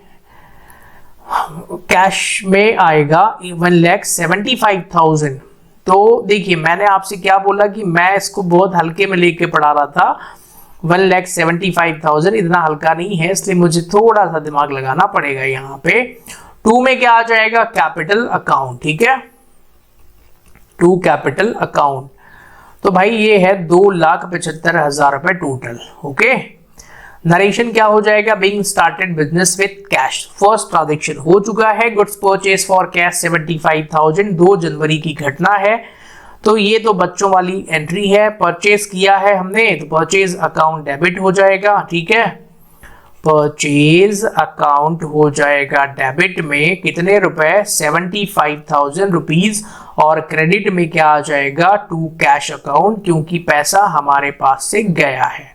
कैश में आएगा 1,75,000। तो देखिए मैंने आपसे क्या बोला कि मैं इसको बहुत हल्के में लेके पढ़ा रहा था, 1,75,000 इतना हल्का नहीं है, इसलिए मुझे थोड़ा सा दिमाग लगाना पड़ेगा यहाँ पे। 2 में क्या आ जाएगा, कैपिटल अकाउंट, ठीक है, 2 कैपिटल अकाउंट। तो भाई ये है 2,75,000 रुपए टोटल। ओके, नरेशन क्या हो जाएगा, being started business with cash. First transaction हो चुका है, गुड्स परचेज फॉर कैश 75,000, 2 जनवरी की घटना है। तो ये तो बच्चों वाली एंट्री है, परचेज किया है हमने तो परचेज अकाउंट डेबिट हो जाएगा, ठीक है। परचेज अकाउंट हो जाएगा डेबिट में कितने रुपए, 75,000 रुपीज, और क्रेडिट में क्या आ जाएगा, टू कैश अकाउंट, क्योंकि पैसा हमारे पास से गया है।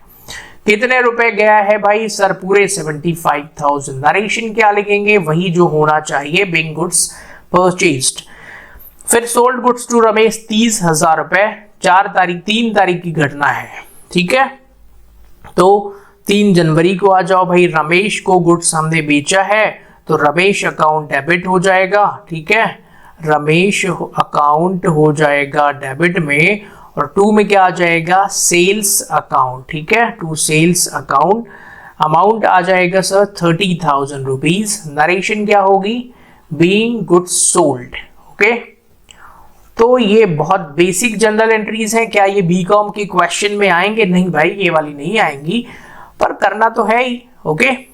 कितने रुपए गया है भाई, सर पूरे 75,000। नरेशन क्या लिखेंगे, वही जो होना चाहिए, बीइंग गुड्स परचेज्ड। फिर सोल्ड गुड्स टू रमेश 30,000 रुपए, 3 तारीख की घटना है, ठीक है। तो 3 जनवरी को आ जाओ भाई, रमेश को गुड्स हमने बेचा है तो रमेश अकाउंट डेबिट हो जाएगा, ठीक है, रमेश अकाउंट हो जाएगा डेबिट में। और 2 में क्या आ जाएगा, सेल्स अकाउंट, ठीक है, टू सेल्स अकाउंट। अमाउंट आ जाएगा सर 30,000 रुपीज। नरेशन क्या होगी, बीइंग गुड्स सोल्ड। ओके, तो ये बहुत बेसिक जनरल एंट्रीज हैं। क्या ये बीकॉम के क्वेश्चन में आएंगे, नहीं भाई ये वाली नहीं आएंगी, पर करना तो है ही। ओके,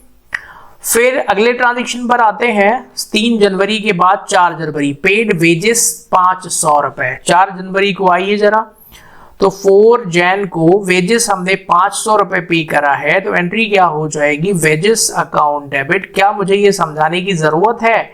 फिर अगले ट्रांजेक्शन पर आते हैं, 3 जनवरी के बाद 4 जनवरी, पेड वेजेस 500 रुपए। 4 जनवरी को आइए जरा, तो 4 जैन को वेजेस हमने 500 रुपए पे करा है, तो एंट्री क्या हो जाएगी, वेजेस अकाउंट डेबिट। क्या मुझे ये समझाने की जरूरत है,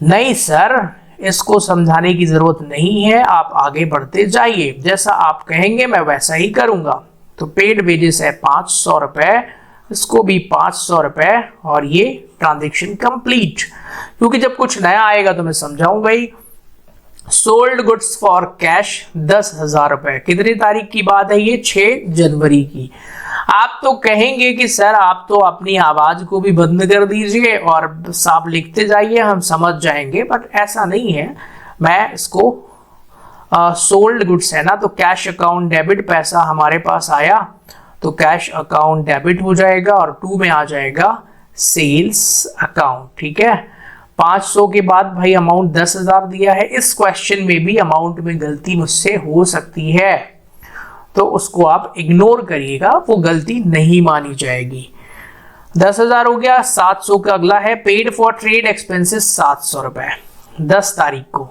नहीं सर इसको समझाने की जरूरत नहीं है, आप आगे बढ़ते जाइए, जैसा आप कहेंगे मैं वैसा ही करूंगा। तो पेड वेजेस है 500 रुपए, इसको भी 500 रुपए, और ये ट्रांजेक्शन कंप्लीट। क्योंकि जब कुछ नया आएगा तो मैं समझाऊंगा ही। सोल्ड गुड्स फॉर कैश 10,000 रुपए, कितनी तारीख की बात है ये, 6 जनवरी की। आप तो कहेंगे कि सर आप तो अपनी आवाज को भी बंद कर दीजिए और साफ लिखते जाइए, हम समझ जाएंगे, बट ऐसा नहीं है। मैं इसको सोल्ड गुड्स है ना, तो कैश अकाउंट डेबिट, पैसा हमारे पास आया तो कैश अकाउंट डेबिट हो जाएगा, और 2 में आ जाएगा सेल्स अकाउंट। ठीक है, 500 के बाद भाई अमाउंट 10,000 दिया है। इस क्वेश्चन में भी अमाउंट में गलती मुझसे हो सकती है, तो उसको आप इग्नोर करिएगा, वो गलती नहीं मानी जाएगी। 10,000 हो गया। 700 का अगला है पेड फॉर ट्रेड एक्सपेंसेस 700 रुपए 10 तारीख को।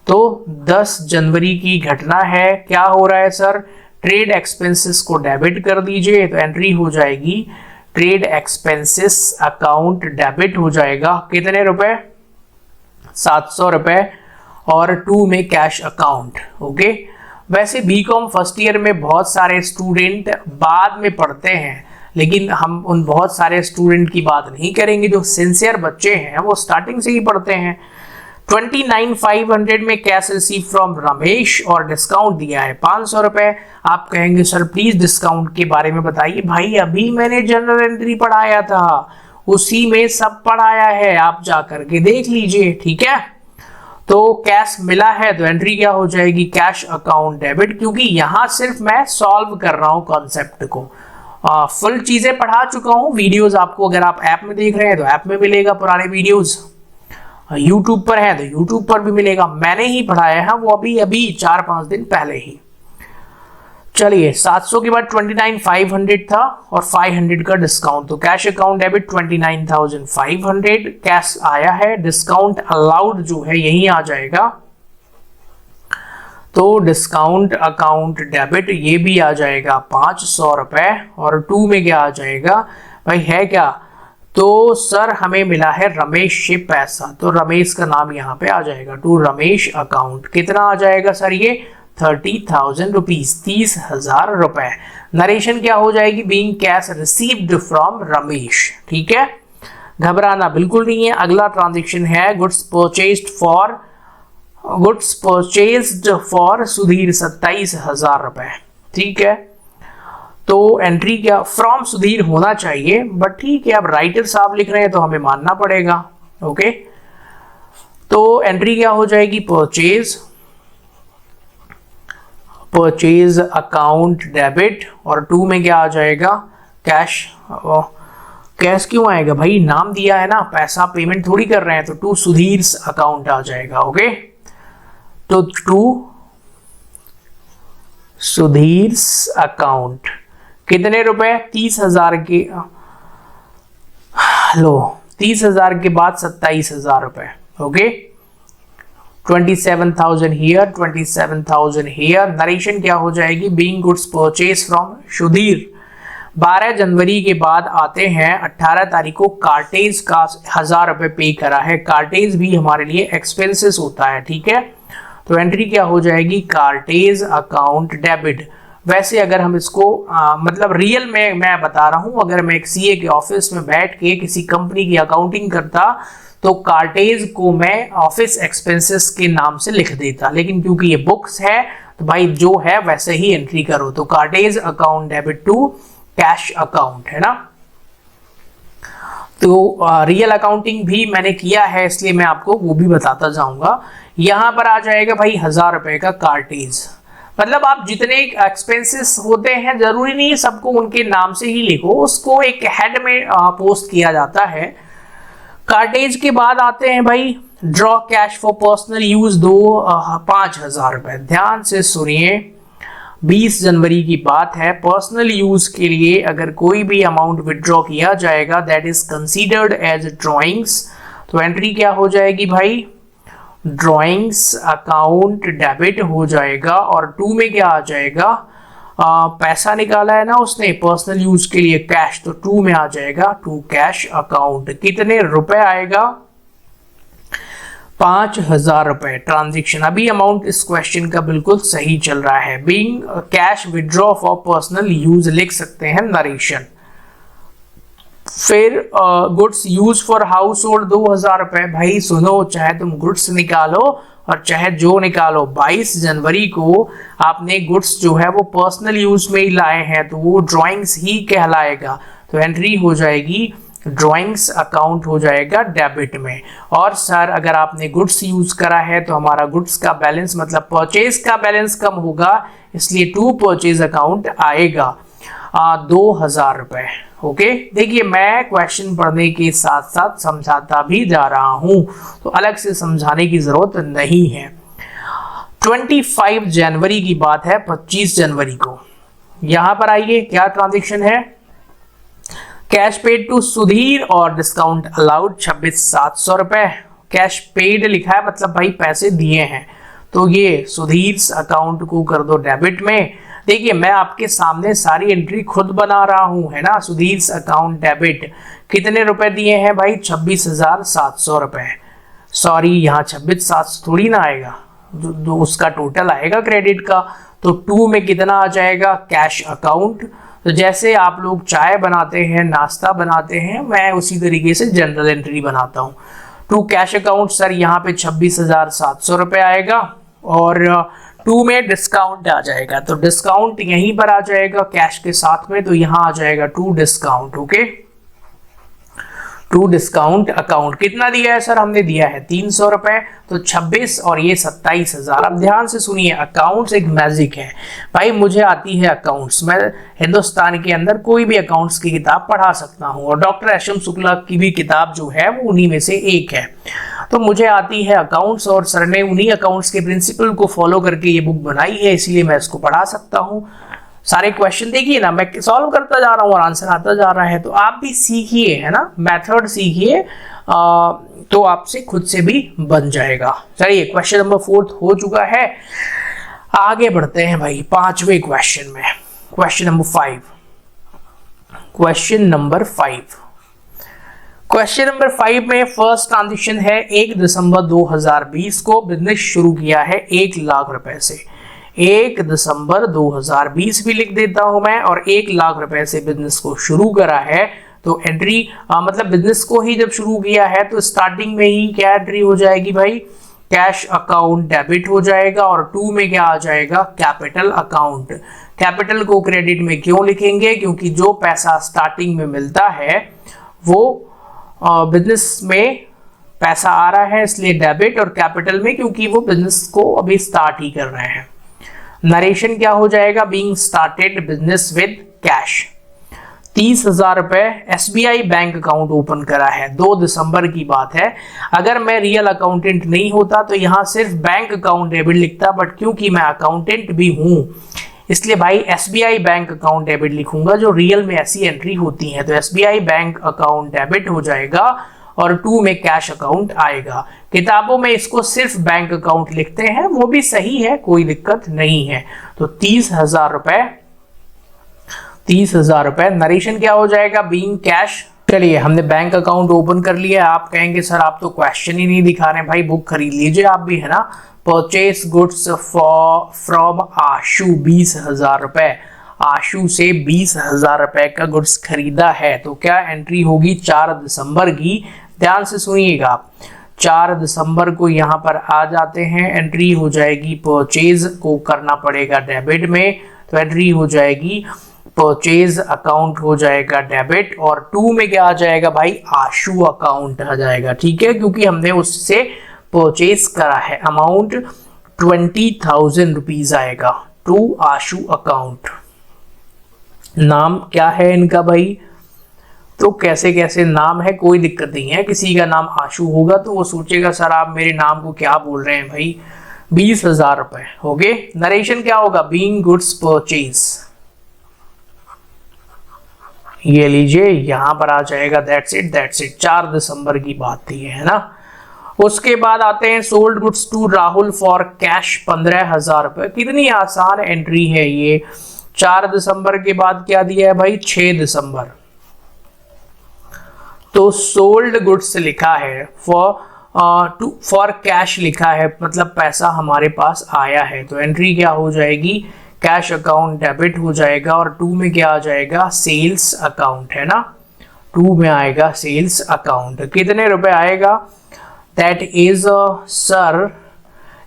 तो 10 जनवरी की घटना है। क्या हो रहा है सर, ट्रेड एक्सपेंसेस को डेबिट कर दीजिए, तो एंट्री हो जाएगी ट्रेड एक्सपेंसेस अकाउंट डेबिट हो जाएगा। कितने रुपए, 700 रुपए, और 2 में कैश अकाउंट। ओके, वैसे बीकॉम फर्स्ट ईयर में बहुत सारे स्टूडेंट बाद में पढ़ते हैं, लेकिन हम उन बहुत सारे स्टूडेंट की बात नहीं करेंगे। जो सिंसियर बच्चे हैं वो स्टार्टिंग से ही पढ़ते हैं। 29,500 में कैश रिसीव फ्रॉम रमेश और डिस्काउंट दिया है 500 रुपए। आप कहेंगे सर प्लीज डिस्काउंट के बारे में बताइए। भाई अभी मैंने जनरल एंट्री पढ़ाया था, उसी में सब पढ़ाया है, आप जा करके देख लीजिए। ठीक है, तो कैश मिला है तो एंट्री क्या हो जाएगी, कैश अकाउंट डेबिट, क्योंकि यहां सिर्फ मैं सॉल्व कर रहा हूं कॉन्सेप्ट को। फुल चीजें पढ़ा चुका हूं। वीडियोस आपको अगर आप ऐप में देख रहे हैं तो ऐप में मिलेगा, पुराने वीडियोस यूट्यूब पर है तो यूट्यूब पर भी मिलेगा। मैंने ही पढ़ाया है वो अभी 4-5 दिन पहले ही। चलिए, 700 के बाद 29,500 था और 500 का डिस्काउंट, तो कैश अकाउंट डेबिट 29,500 कैश आया है। डिस्काउंट अलाउड जो है यही आ जाएगा, तो डिस्काउंट अकाउंट डेबिट ये भी आ जाएगा 500 रुपए। और 2 में क्या आ जाएगा भाई, है क्या, तो सर हमें मिला है रमेश से पैसा, तो रमेश का नाम यहाँ पे आ जाएगा, टू रमेश अकाउंट। कितना आ जाएगा सर, ये 30,000 रुपीज, 30,000 रुपए। नरेशन क्या हो जाएगी, being cash received from Ramesh. ठीक है, घबराना बिल्कुल नहीं है। अगला ट्रांजेक्शन है गुड्स परचेज्ड फॉर सुधीर 27,000 रुपए। ठीक है, तो एंट्री क्या, फ्रॉम सुधीर होना चाहिए, बट ठीक है, अब राइटर साहब लिख रहे हैं तो हमें मानना पड़ेगा। ओके, तो एंट्री क्या हो जाएगी, परचेज अकाउंट डेबिट, और 2 में क्या आ जाएगा, कैश। कैश क्यों आएगा भाई, नाम दिया है ना, पैसा पेमेंट थोड़ी कर रहे हैं, तो 2 सुधीर अकाउंट आ जाएगा। ओके, तो 2 सुधीर अकाउंट। कितने रुपए, 30,000 के, लो 30,000 के बाद 27,000 रुपए। Okay, 27,000 here, 27,000 here. नरेशन क्या हो जाएगी, being goods purchase from Sudhir. 12 जनवरी के बाद आते हैं 18 तारीख को कार्टेज का 1,000 रुपए पे करा है। कार्टेज भी हमारे लिए एक्सपेंसेस होता है। ठीक है, तो एंट्री क्या हो जाएगी, कार्टेज अकाउंट डेबिट। वैसे अगर हम इसको मतलब रियल में मैं बता रहा हूं, अगर मैं एक सीए के ऑफिस में बैठ के किसी कंपनी की अकाउंटिंग करता तो कार्टेज को मैं ऑफिस एक्सपेंसेस के नाम से लिख देता, लेकिन क्योंकि ये बुक्स है तो भाई जो है वैसे ही एंट्री करो। तो cartage account debit to cash account, है ना। तो रियल अकाउंटिंग भी मैंने किया है, इसलिए मैं आपको वो भी बताता जाऊंगा। यहां पर आ जाएगा भाई 1,000 रुपए का कार्टेज। मतलब आप जितने एक्सपेंसेस होते हैं जरूरी नहीं है सबको उनके नाम से ही लिखो, उसको एक हेड में पोस्ट किया जाता है। कार्टेज के बाद आते हैं भाई draw cash for personal use, 5,000 रुपए। ध्यान से सुनिए, 20 जनवरी की बात है। पर्सनल यूज के लिए अगर कोई भी अमाउंट विड्रॉ किया जाएगा that is considered as drawings, तो एंट्री क्या हो जाएगी भाई, ड्रॉइंग्स अकाउंट डेबिट हो जाएगा। और 2 में क्या आ जाएगा, पैसा निकाला है ना उसने पर्सनल यूज के लिए कैश, तो 2 में आ जाएगा टू कैश अकाउंट। कितने रुपए आएगा, 5,000 रुपए ट्रांजेक्शन। अभी अमाउंट इस क्वेश्चन का बिल्कुल सही चल रहा है। Being cash withdraw for personal use लिख सकते हैं नरेशन। फिर goods use for house hold 2,000 रुपए। भाई सुनो, चाहे तुम गुड्स निकालो और चाहे जो निकालो, 22 जनवरी को आपने गुड्स जो है वो पर्सनल यूज में ही लाए हैं तो वो ड्राइंग्स ही कहलाएगा। तो एंट्री हो जाएगी ड्राइंग्स अकाउंट हो जाएगा डेबिट में। और सर अगर आपने गुड्स यूज करा है तो हमारा गुड्स का बैलेंस मतलब परचेज का बैलेंस कम होगा, इसलिए टू परचेज अकाउंट आएगा 2,000 रुपए। ओके, देखिए मैं क्वेश्चन पढ़ने के साथ साथ समझाता भी जा रहा हूं, तो अलग से समझाने की जरूरत नहीं है। 25 जनवरी की बात है, 25 जनवरी को यहां पर आइए, क्या ट्रांजेक्शन है, कैश पेड टू सुधीर और डिस्काउंट अलाउड 26,700 रुपए। कैश पेड लिखा है मतलब भाई पैसे दिए हैं, तो ये सुधीर अकाउंट को कर दो डेबिट में। देखिए मैं आपके सामने सारी एंट्री खुद बना रहा हूं, है ना। सुधीर अकाउंट डेबिट कितने रुपए दिए हैं भाई, 26,700 रुपए। सॉरी यहाँ 26,700 थोड़ी ना आएगा, जो उसका टोटल आएगा क्रेडिट का। तो 2 में कितना आ जाएगा, कैश अकाउंट। तो जैसे आप लोग चाय बनाते हैं, नाश्ता बनाते हैं, मैं उसी तरीके से जनरल एंट्री बनाता हूँ। टू कैश अकाउंट सर यहाँ पे 26,700 रुपए आएगा, और 2 में डिस्काउंट आ जाएगा, तो डिस्काउंट यहीं पर आ जाएगा कैश के साथ में, तो यहाँ आ जाएगा 2 डिस्काउंट। ओके, 2 डिस्काउंट अकाउंट कितना दिया है सर, हमने दिया है 300 रुपए, तो 26 और ये 27,000। अब ध्यान से सुनिए, अकाउंट्स एक मैजिक है भाई, मुझे आती है अकाउंट्स, मैं हिंदुस्तान के अंदर कोई भी अकाउंट्स की किताब पढ़ा सकता हूँ, और डॉक्टर एस.एम. शुक्ला की भी किताब जो है वो उन्हीं में से एक है। तो मुझे आती है अकाउंट्स, और सर ने उन्हीं अकाउंट्स के प्रिंसिपल को फॉलो करके ये बुक बनाई है, इसलिए मैं इसको पढ़ा सकता हूँ। सारे क्वेश्चन देखिए ना, मैं सॉल्व करता जा रहा हूँ और आंसर आता जा रहा है, तो आप भी सीखिए, है ना, मेथड सीखिए, तो आपसे खुद से भी बन जाएगा। चलिए क्वेश्चन नंबर 4 हो चुका है, आगे बढ़ते हैं भाई 5वें क्वेश्चन में। क्वेश्चन नंबर 5, क्वेश्चन नंबर 5 में फर्स्ट ट्रांजेक्शन है 1 दिसंबर 2020 को बिजनेस शुरू किया है 1 लाख रुपए से। 1 दिसंबर 2020 भी लिख देता हूं मैं, और 1 लाख रुपए से बिजनेस को शुरू करा है, तो एंट्री मतलब बिजनेस को ही जब शुरू किया है तो स्टार्टिंग में ही क्या एंट्री हो जाएगी भाई, कैश अकाउंट डेबिट हो जाएगा, और 2 में क्या आ जाएगा, कैपिटल अकाउंट। कैपिटल को क्रेडिट में क्यों लिखेंगे, क्योंकि जो पैसा स्टार्टिंग में मिलता है वो बिजनेस में पैसा आ रहा है, इसलिए डेबिट, और कैपिटल में क्योंकि वो बिजनेस को अभी स्टार्ट ही कर रहे हैं। नरेशन क्या हो जाएगा, being started business with cash. 30,000 रुपए एसबीआई बैंक अकाउंट ओपन करा है, 2 दिसंबर की बात है। अगर मैं रियल अकाउंटेंट नहीं होता तो यहाँ सिर्फ बैंक अकाउंट डेबिट लिखता, बट क्योंकि मैं अकाउंटेंट भी हूँ इसलिए भाई एसबीआई बैंक अकाउंट डेबिट लिखूंगा, जो रियल में ऐसी एंट्री होती है। तो एसबीआई बैंक अकाउंट डेबिट हो जाएगा, और 2 में कैश अकाउंट आएगा। किताबों में इसको सिर्फ बैंक अकाउंट लिखते हैं, वो भी सही है, कोई दिक्कत नहीं है। तो 30,000 रुपए, 30,000 रुपए। नरेशन क्या हो जाएगा, बीइंग कैश। चलिए हमने बैंक अकाउंट ओपन कर लिया। आप कहेंगे सर आप तो क्वेश्चन ही नहीं दिखा रहे, भाई बुक खरीद लीजिए आप भी, है ना। परचेस गुड्स फ्रॉम आशु 20,000 रुपए, आशु से 20,000 रुपए का गुड्स खरीदा है, तो क्या एंट्री होगी 4 दिसंबर की। ध्यान से सुनिएगा, 4 दिसंबर को यहाँ पर आ जाते हैं, एंट्री हो जाएगी, परचेज को करना पड़ेगा डेबिट में, तो एंट्री हो जाएगी परचेज अकाउंट हो जाएगा डेबिट, और 2 में क्या आ जाएगा भाई, आशु अकाउंट आ जाएगा। ठीक है, क्योंकि हमने उससे परचेज करा है। अमाउंट 20,000 रुपीज आएगा टू आशु अकाउंट। नाम क्या है इनका भाई, तो कैसे कैसे नाम है, कोई दिक्कत नहीं है। किसी का नाम आशु होगा तो वो सोचेगा सर आप मेरे नाम को क्या बोल रहे हैं भाई। 20,000 रुपए हो गए। नरेशन क्या होगा, बीइंग गुड्स परचेज, ये लीजिए यहां पर आ जाएगा। That's it, that's it. 4 दिसंबर की बात थी, है ना। उसके बाद आते हैं sold goods to Rahul for cash 15,000 रुपए। कितनी आसान एंट्री है ये। 4 दिसंबर के बाद क्या दिया है भाई, 6 दिसंबर। तो सोल्ड गुड्स लिखा है, फॉर कैश लिखा है, मतलब पैसा हमारे पास आया है, तो एंट्री क्या हो जाएगी, कैश अकाउंट डेबिट हो जाएगा, और 2 में क्या आ जाएगा, सेल्स अकाउंट, है ना। 2 में आएगा सेल्स अकाउंट। कितने रुपए आएगा, दैट इज सर,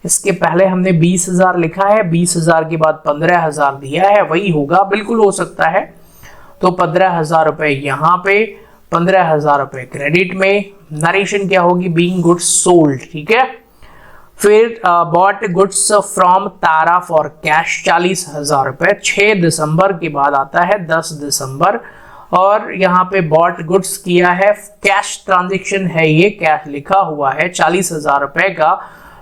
इसके पहले हमने 20,000 लिखा है, 20,000 के बाद 15,000 दिया है, वही होगा, बिल्कुल हो सकता है। तो 15,000 रुपए यहाँ पे, 15,000 रुपए क्रेडिट में। नरेशन क्या होगी, बीइंग गुड्स सोल्ड। ठीक है, फिर bought goods from Tara for cash 40,000 रुपए। 6 दिसंबर के बाद आता है 10 दिसंबर, और यहाँ पे बॉट गुड्स किया है, कैश ट्रांजेक्शन है, ये कैश लिखा हुआ है 40,000 रुपए का,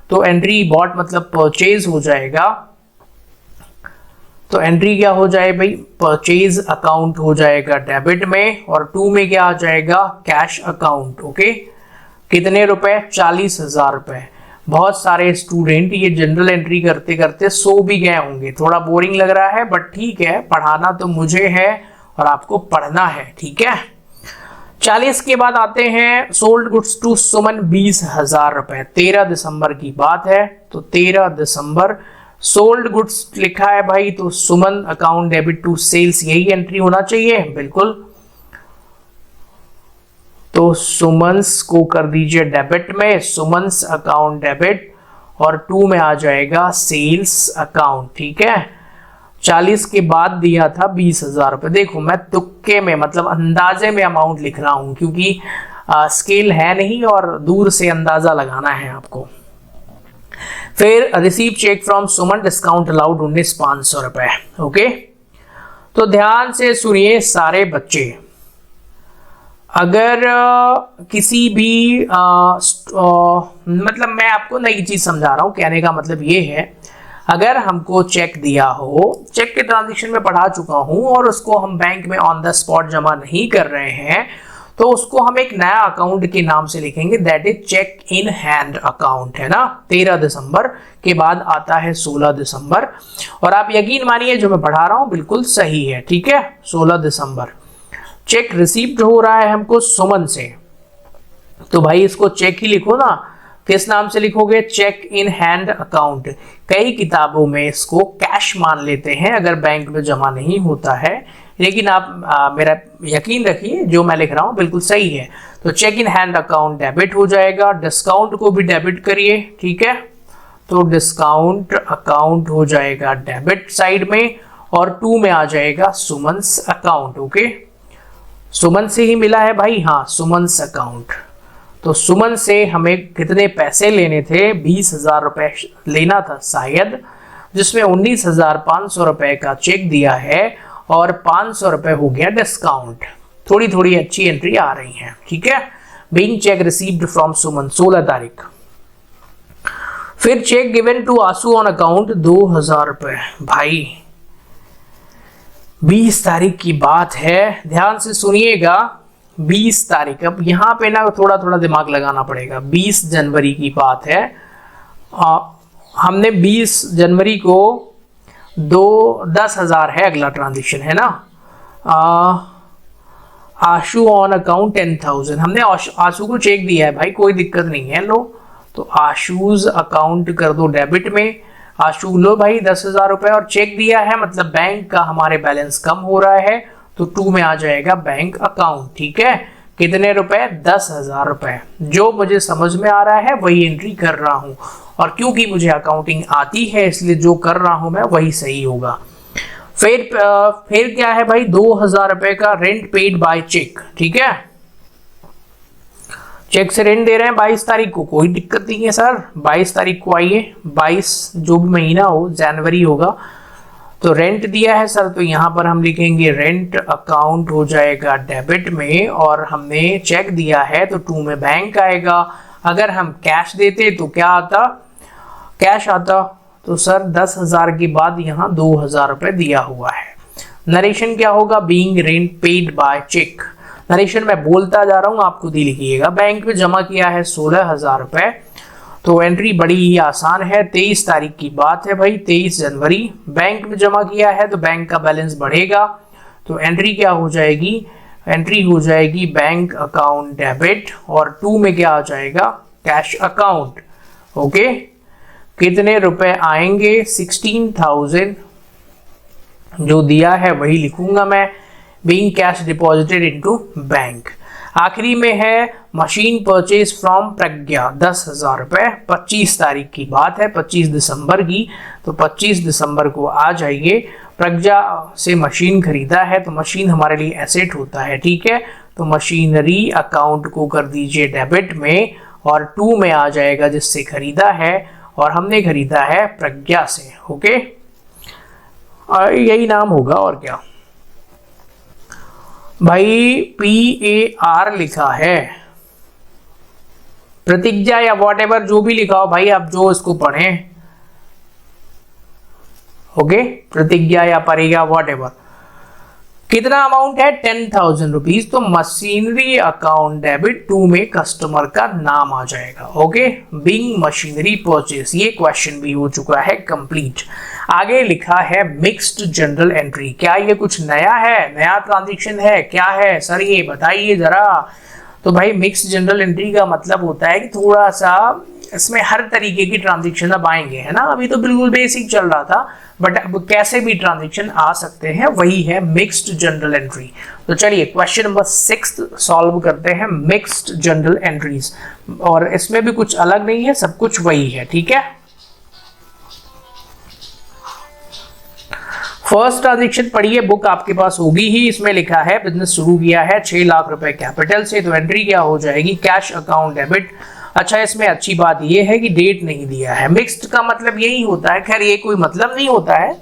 तो एंट्री बॉट मतलब परचेज हो जाएगा। तो एंट्री क्या हो जाए भाई, परचेज अकाउंट हो जाएगा डेबिट में, और 2 में क्या आ जाएगा, कैश अकाउंट। ओके, कितने रुपए, 40,000 रुपए। बहुत सारे स्टूडेंट ये जनरल एंट्री करते करते सो भी गए होंगे, थोड़ा बोरिंग लग रहा है, बट ठीक है, पढ़ाना तो मुझे है और आपको पढ़ना है, ठीक है। 40 के बाद आते हैं सोल्ड गुड्स टू सुमन 20,000 रुपए, 13 दिसंबर की बात है। तो 13 दिसंबर सोल्ड गुड्स लिखा है भाई, तो सुमन अकाउंट डेबिट टू सेल्स, यही एंट्री होना चाहिए, बिल्कुल। तो सुमन्स को कर दीजिए डेबिट में, सुमन्स अकाउंट डेबिट, और 2 में आ जाएगा सेल्स अकाउंट, ठीक है। 40 के बाद दिया था 20,000 रुपए। देखो मैं तुक्के में मतलब अंदाजे में अमाउंट लिख रहा हूं, क्योंकि स्केल है नहीं और दूर से अंदाजा लगाना है आपको। फिर receive cheque from Suman, discount allowed 19,500 रुपए। ओके, तो ध्यान से सुनिए सारे बच्चे, अगर किसी भी मतलब मैं आपको नई चीज समझा रहा हूं, कहने का मतलब ये है, अगर हमको चेक दिया हो, चेक के ट्रांजेक्शन में पढ़ा चुका हूं, और उसको हम बैंक में ऑन द स्पॉट जमा नहीं कर रहे हैं, तो उसको हम एक नया अकाउंट के नाम से लिखेंगे, that is cheque in hand account, है ना। 13 दिसंबर के बाद आता है 16 दिसंबर, और आप यकीन मानिए जो मैं पढ़ा रहा हूं बिल्कुल सही है, ठीक है। 16 दिसंबर चेक रिसीव्ड हो रहा है हमको सुमन से, तो भाई इसको चेक ही लिखो ना। किस नाम से लिखोगे, चेक इन हैंड अकाउंट। कई किताबों में इसको कैश मान लेते हैं अगर बैंक में जमा नहीं होता है, लेकिन आप मेरा यकीन रखिए जो मैं लिख रहा हूं बिल्कुल सही है। तो cheque in hand account debit हो जाएगा, डिस्काउंट को भी डेबिट करिए, ठीक है। तो डिस्काउंट अकाउंट हो जाएगा डेबिट साइड में, और 2 में आ जाएगा सुमन्स अकाउंट। ओके, सुमन से ही मिला है भाई, हाँ, सुमन्स अकाउंट। तो सुमन से हमें कितने पैसे लेने थे, 20,000 रुपए लेना था शायद, जिसमें 19,500 रुपए का चेक दिया है, और 500 रुपए हो गया डिस्काउंट। थोड़ी थोड़ी अच्छी एंट्री आ रही है, ठीक है। Being cheque received from Suman, 16 तारीख। फिर cheque given to Ashu on account 2,000 रुपए। भाई 20 तारीख की बात है, ध्यान से सुनिएगा। 20 तारीख, अब यहाँ पे ना थोड़ा थोड़ा दिमाग लगाना पड़ेगा। 20 जनवरी की बात है, हमने 20 जनवरी को 10,000 है अगला ट्रांजेक्शन, है ना। आशु ऑन अकाउंट 10,000, हमने आशु को चेक दिया है भाई, कोई दिक्कत नहीं है। लो, तो आशुज अकाउंट कर दो डेबिट में। आशु लो भाई 10,000 रुपए, और चेक दिया है मतलब बैंक का हमारे बैलेंस कम हो रहा है, तो 2 में आ जाएगा बैंक अकाउंट, ठीक है। कितने रुपए, 10,000 रुपए। जो मुझे समझ में आ रहा है वही एंट्री कर रहा हूं, और क्योंकि मुझे अकाउंटिंग आती है इसलिए जो कर रहा हूं मैं वही सही होगा। फिर क्या है भाई, 2,000 रुपए का रेंट पेड बाय चेक, ठीक है। चेक से रेंट दे रहे हैं 22 तारीख को, कोई दिक्कत नहीं है सर, 22 तारीख को आइए। 22 जो भी महीना हो, जनवरी होगा, तो रेंट दिया है सर, तो यहाँ पर हम लिखेंगे रेंट अकाउंट हो जाएगा डेबिट में, और हमने चेक दिया है तो 2 में बैंक आएगा। अगर हम कैश देते तो क्या आता, कैश आता, तो सर 10,000 के बाद यहाँ 2,000 रुपए दिया हुआ है। नरेशन क्या होगा, being rent paid by cheque. Narration मैं बोलता जा रहा हूँ, आप खुद ही लिखिएगा। बैंक में जमा किया है 16,000 रुपए, तो एंट्री बड़ी ही आसान है। 23 तारीख की बात है भाई, 23 जनवरी बैंक में जमा किया है, तो बैंक का बैलेंस बढ़ेगा, तो एंट्री क्या हो जाएगी, एंट्री हो जाएगी बैंक अकाउंट डेबिट, और 2 में क्या आ जाएगा, कैश अकाउंट। ओके, कितने रुपए आएंगे, 16,000 जो दिया है वही लिखूंगा मैं, being cash deposited into bank. आखिरी में है मशीन परचेज फ्रॉम प्रज्ञा 10,000 रुपए, 25 तारीख की बात है, 25 दिसंबर की, तो 25 दिसंबर को आ जाइए। प्रज्ञा से मशीन खरीदा है, तो मशीन हमारे लिए एसेट होता है, ठीक है। तो मशीनरी अकाउंट को कर दीजिए डेबिट में, और 2 में आ जाएगा जिससे खरीदा है, और हमने खरीदा है प्रज्ञा से। ओके, यही नाम होगा और क्या। भाई PAR लिखा है, प्रतिज्ञा या वॉट एवर जो भी लिखा हो भाई, आप जो इसको पढ़ें। ओके, प्रतिज्ञा या परिज्ञा वॉट एवर। कितना अमाउंट है? 10,000 रुपीज। तो मशीनरी अकाउंट डेबिट 2 में कस्टमर का नाम आ जाएगा। ओके, बिंग मशीनरी परचेस, ये क्वेश्चन भी हो चुका है कंप्लीट। आगे लिखा है मिक्स्ड जनरल एंट्री। क्या ये कुछ नया है, नया ट्रांजेक्शन है, क्या है सर ये बताइए जरा। तो भाई मिक्स्ड जनरल एंट्री का मतलब होता है कि थोड़ा सा इसमें हर तरीके की ट्रांजेक्शन अब आएंगे, है ना। अभी तो बिल्कुल बेसिक चल रहा था, बट अब कैसे भी ट्रांजेक्शन आ सकते हैं, वही है मिक्स्ड जनरल एंट्री। तो चलिए क्वेश्चन नंबर 6 सॉल्व करते हैं, मिक्स्ड जनरल एंट्रीज। और इसमें भी कुछ अलग नहीं है, सब कुछ वही है, ठीक है। फर्स्ट ट्रांजेक्शन पढ़िए, बुक आपके पास होगी ही। इसमें लिखा है बिजनेस शुरू किया है 6 लाख रुपए कैपिटल से, तो एंट्री क्या हो जाएगी? Cash account debit. अच्छा, इसमें अच्छी बात यह है कि डेट नहीं दिया है। मिक्स्ड का मतलब यही होता है, खैर ये कोई मतलब नहीं होता है,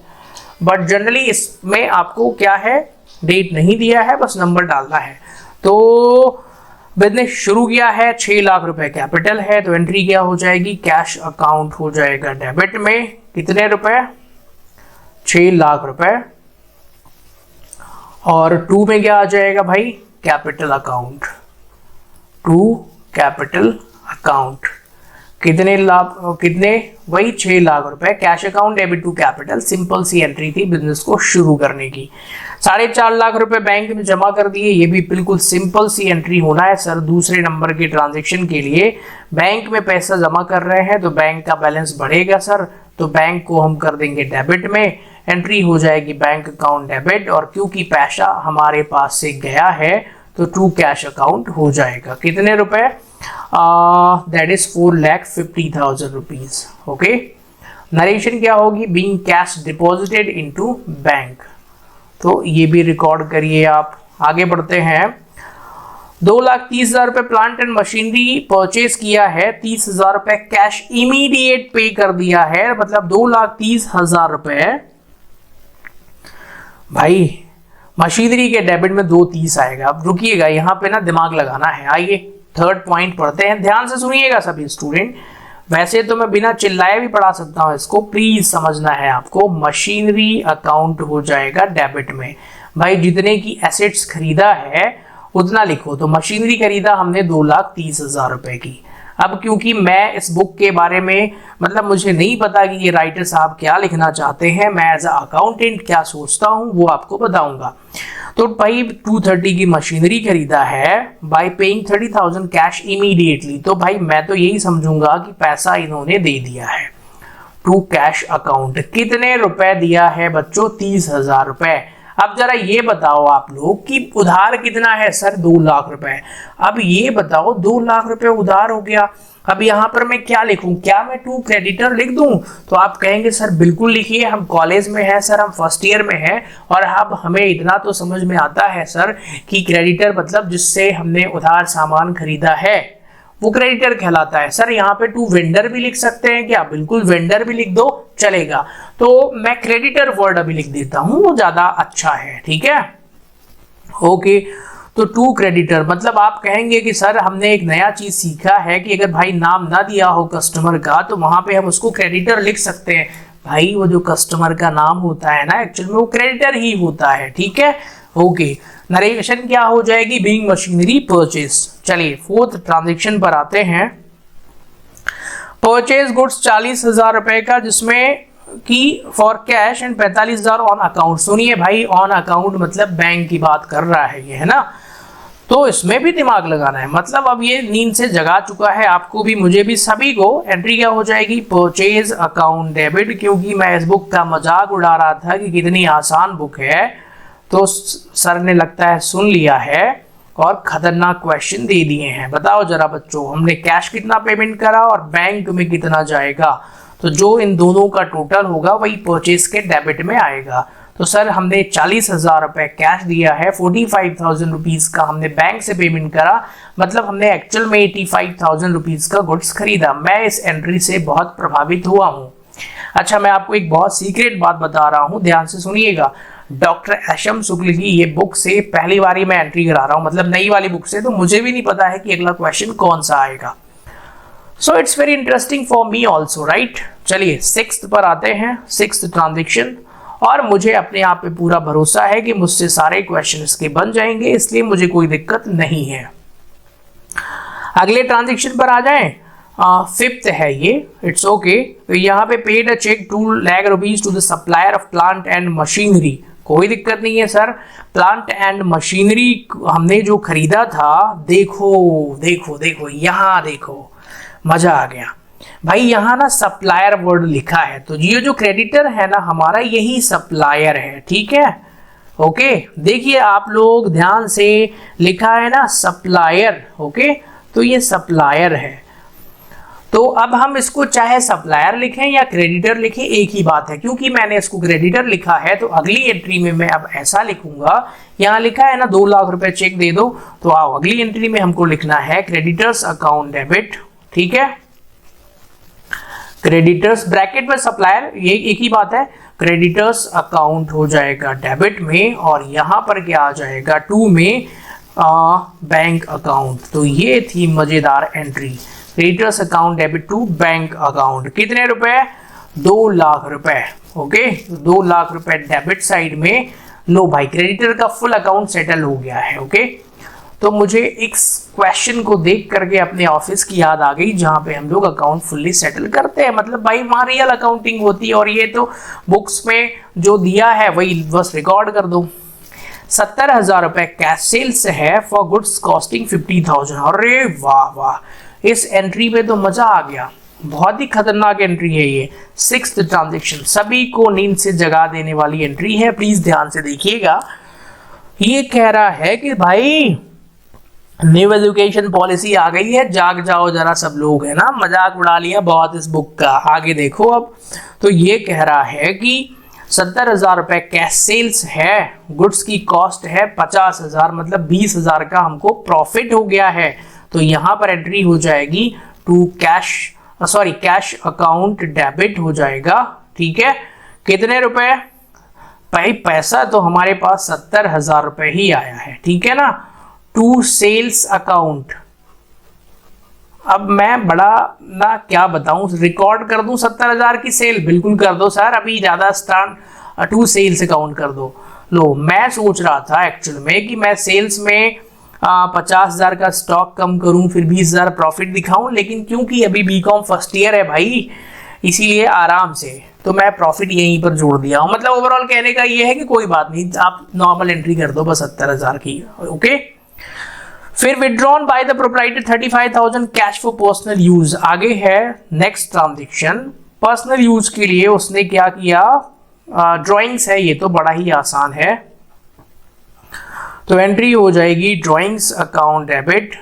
बट जनरली इसमें आपको क्या है, डेट नहीं दिया है, बस नंबर डालना है। तो बिजनेस शुरू किया है, 6 लाख रुपए कैपिटल है, तो एंट्री क्या हो जाएगी? कैश अकाउंट हो जाएगा डेबिट में। कितने रुपए? 6 लाख रुपए। और 2 में क्या आ जाएगा भाई? Capital account. 2 capital account. कितने लाख, कितने? वही 6 लाख रुपए। Cash account debit to capital, simple सी एंट्री थी बिजनेस को शुरू करने की। 4.5 लाख रुपए बैंक में जमा कर दिए, ये भी बिल्कुल सिंपल सी एंट्री होना है सर। दूसरे नंबर के ट्रांजेक्शन के लिए बैंक में पैसा जमा कर रहे हैं, तो बैंक का बैलेंस बढ़ेगा सर, तो बैंक को हम कर देंगे डेबिट में। एंट्री हो जाएगी बैंक अकाउंट डेबिट, और क्योंकि पैसा हमारे पास से गया है तो टू कैश अकाउंट हो जाएगा। कितने रुपए? That is 4,50,000 rupees. Okay, narration क्या होगी? Being cash deposited into bank, तो ये भी रिकॉर्ड करिए आप। आगे बढ़ते हैं। 2,30,000 रुपए प्लांट एंड मशीनरी परचेज किया है, 30,000 रुपए कैश इमीडिएट पे कर दिया है, मतलब 2,30,000 रुपए। भाई मशीनरी के डेबिट में 2,30 आएगा। अब रुकिएगा, यहाँ पे ना दिमाग लगाना है। आइए थर्ड पॉइंट पढ़ते हैं, ध्यान से सुनिएगा सभी स्टूडेंट। वैसे तो मैं बिना चिल्लाए भी पढ़ा सकता हूँ इसको, प्लीज समझना है आपको। मशीनरी अकाउंट हो जाएगा डेबिट में। भाई जितने की एसेट्स खरीदा है उतना लिखो। तो मशीनरी खरीदा हमने 2,30,000 रुपए की। अब क्योंकि मैं इस बुक के बारे में मतलब मुझे नहीं पता कि ये राइटर साहब क्या लिखना चाहते हैं, मैं एज अ अकाउंटेंट क्या सोचता हूँ वो आपको बताऊंगा। तो भाई 230 की मशीनरी खरीदा है बाय पेइंग 30,000 कैश इमीडिएटली, तो भाई मैं तो यही समझूंगा कि पैसा इन्होंने दे दिया है टू कैश अकाउंट। कितने रुपए दिया है बच्चों? 30,000 रुपए। अब जरा ये बताओ आप लोग कि उधार कितना है सर? 2 लाख रुपए। अब ये बताओ 2 लाख रुपए उधार हो गया, अब यहाँ पर मैं क्या लिखूं? क्या मैं टू क्रेडिटर लिख दूं? तो आप कहेंगे सर बिल्कुल लिखिए, हम कॉलेज में हैं सर, हम फर्स्ट ईयर में हैं, और अब हमें इतना तो समझ में आता है सर कि क्रेडिटर मतलब जिससे हमने उधार सामान खरीदा है वो क्रेडिटर कहलाता है। सर यहाँ पे टू वेंडर भी लिख सकते हैं क्या? बिल्कुल, वेंडर भी लिख दो चलेगा। तो मैं क्रेडिटर वर्ड अभी लिख देता हूं, वो ज्यादा अच्छा है, ठीक है। ओके, तो टू क्रेडिटर मतलब आप कहेंगे कि सर हमने एक नया चीज सीखा है कि अगर भाई नाम ना दिया हो कस्टमर का तो वहां पे हम उसको क्रेडिटर लिख सकते हैं। भाई वो जो कस्टमर का नाम होता है ना, एक्चुअल में वो क्रेडिटर ही होता है, ठीक है। ओके, नरेशन क्या हो जाएगी? Being machinery purchase. चलिए फोर्थ ट्रांजेक्शन पर आते हैं। परचेज गुड्स 40,000 रुपए का, जिसमें कि for cash and 45,000 on account. सुनिए भाई, ऑन अकाउंट मतलब बैंक की बात कर रहा है ये, है ना। तो इसमें भी दिमाग लगाना है, मतलब अब ये नींद से जगा चुका है आपको भी, मुझे भी, सभी को। एंट्री क्या हो जाएगी? Purchase account debit. क्योंकि मैं इस बुक का मजाक उड़ा रहा था कि कितनी आसान बुक है, तो सर ने लगता है सुन लिया है और खतरनाक क्वेश्चन दे दिए हैं। बताओ जरा बच्चों, हमने कैश कितना पेमेंट करा और बैंक में कितना जाएगा? तो जो इन दोनों का टोटल होगा वही परचेज के डेबिट में आएगा। तो सर हमने 40,000 रुपए कैश दिया है, 45,000 रुपीज का हमने बैंक से पेमेंट करा, मतलब हमने एक्चुअल में 85,000 रुपीज का गुड्स खरीदा। मैं इस एंट्री से बहुत प्रभावित हुआ हूँ। अच्छा, मैं आपको एक बहुत सीक्रेट बात बता रहा हूँ, ध्यान से सुनिएगा। डॉक्टर एसएम शुक्ल की ये बुक से पहली बार ही मैं एंट्री करा रहा हूं, मतलब नई वाली बुक से, तो मुझे भी नहीं पता है कि अगला क्वेश्चन कौन सा आएगा। So it's very interesting for me also, right. चलिए 6th पर आते हैं, 6th ट्रांजेक्शन, और मुझे अपने आप पे पूरा भरोसा है कि मुझसे सारे क्वेश्चन इसके बन जाएंगे, इसलिए मुझे कोई दिक्कत नहीं है। अगले ट्रांजेक्शन पर आ जाएं। 5th है ये, इट्स ओके। तो यहाँ पे paid a cheque 2 lakh rupees to the supplier of plant and machinery. कोई दिक्कत नहीं है सर, प्लांट एंड मशीनरी हमने जो खरीदा था, देखो देखो देखो यहाँ देखो, मजा आ गया भाई। यहाँ ना सप्लायर वर्ड लिखा है, तो ये जो क्रेडिटर है ना हमारा, यही सप्लायर है, ठीक है। ओके, देखिए आप लोग ध्यान से, लिखा है ना सप्लायर, ओके, तो ये सप्लायर है। तो अब हम इसको चाहे सप्लायर लिखें या क्रेडिटर लिखें, एक ही बात है। क्योंकि मैंने इसको क्रेडिटर लिखा है तो अगली एंट्री में मैं अब ऐसा लिखूंगा, यहाँ लिखा है ना 2 लाख रुपए चेक दे दो, तो आओ अगली एंट्री में हमको लिखना है क्रेडिटर्स अकाउंट डेबिट, ठीक है। क्रेडिटर्स ब्रैकेट में सप्लायर, ये एक ही बात है, क्रेडिटर्स अकाउंट हो जाएगा डेबिट में, और यहां पर क्या आ जाएगा 2 में बैंक अकाउंट। तो ये थी मजेदार entry, creditors account debit to bank account. कितने रुपए? 2 लाख रुपए, ओके। 2 लाख रुपए डेबिट साइड में, लो भाई क्रेडिटर का फुल अकाउंट सेटल हो गया है, ओके। तो मुझे इस क्वेश्चन को देख करके अपने ऑफिस की याद आ गई, जहां पे हम लोग अकाउंट फुल्ली सेटल करते हैं, मतलब भाई वहां रियल अकाउंटिंग होती है, और ये तो बुक्स में जो दिया है वही बस रिकॉर्ड कर दो। 70,000 रुपए कैश सेल्स है फॉर गुड्स कॉस्टिंग 50,000। अरे वाह वाह, इस एंट्री पे तो मजा आ गया, बहुत ही खतरनाक एंट्री है ये। 6th ट्रांजेक्शन सभी को नींद से जगा देने वाली एंट्री है, प्लीज ध्यान से देखिएगा। ये कह रहा है कि भाई न्यू एजुकेशन पॉलिसी आ गई है, जाग जाओ जरा सब लोग, है ना, मजाक उड़ा लिया बहुत इस बुक का, आगे देखो अब। तो ये कह रहा है कि 70,000 रुपए कैश सेल्स है, गुड्स की कॉस्ट है 50,000, मतलब 20,000 का हमको प्रॉफिट हो गया है। तो यहां पर एंट्री हो जाएगी टू कैश अकाउंट डेबिट हो जाएगा, ठीक है। कितने रुपए भाई? पैसा तो हमारे पास 70,000 रुपए ही आया है, ठीक है ना। टू सेल्स अकाउंट, अब मैं बड़ा ना क्या बताऊं, रिकॉर्ड कर दूं 70,000 की सेल? बिल्कुल कर दो सर, अभी ज्यादा स्टार्ट टू सेल्स अकाउंट कर दो। लो, मैं सोच रहा था एक्चुअल में कि मैं सेल्स में 50,000 का स्टॉक कम करूं, फिर 20,000 प्रॉफिट दिखाऊं, लेकिन क्योंकि अभी बीकॉम फर्स्ट ईयर है भाई, इसीलिए आराम से तो मैं प्रॉफिट यहीं पर जोड़ दिया हूं। मतलब ओवरऑल कहने का ये है कि कोई बात नहीं, आप नॉर्मल एंट्री कर दो बस 70,000 की, ओके। फिर withdrawn by the proprietor 35,000 cash for personal use. आगे है नेक्स्ट ट्रांजेक्शन, पर्सनल यूज के लिए उसने क्या किया, ड्राइंग्स है, ये तो बड़ा ही आसान है। तो एंट्री हो जाएगी drawings account debit,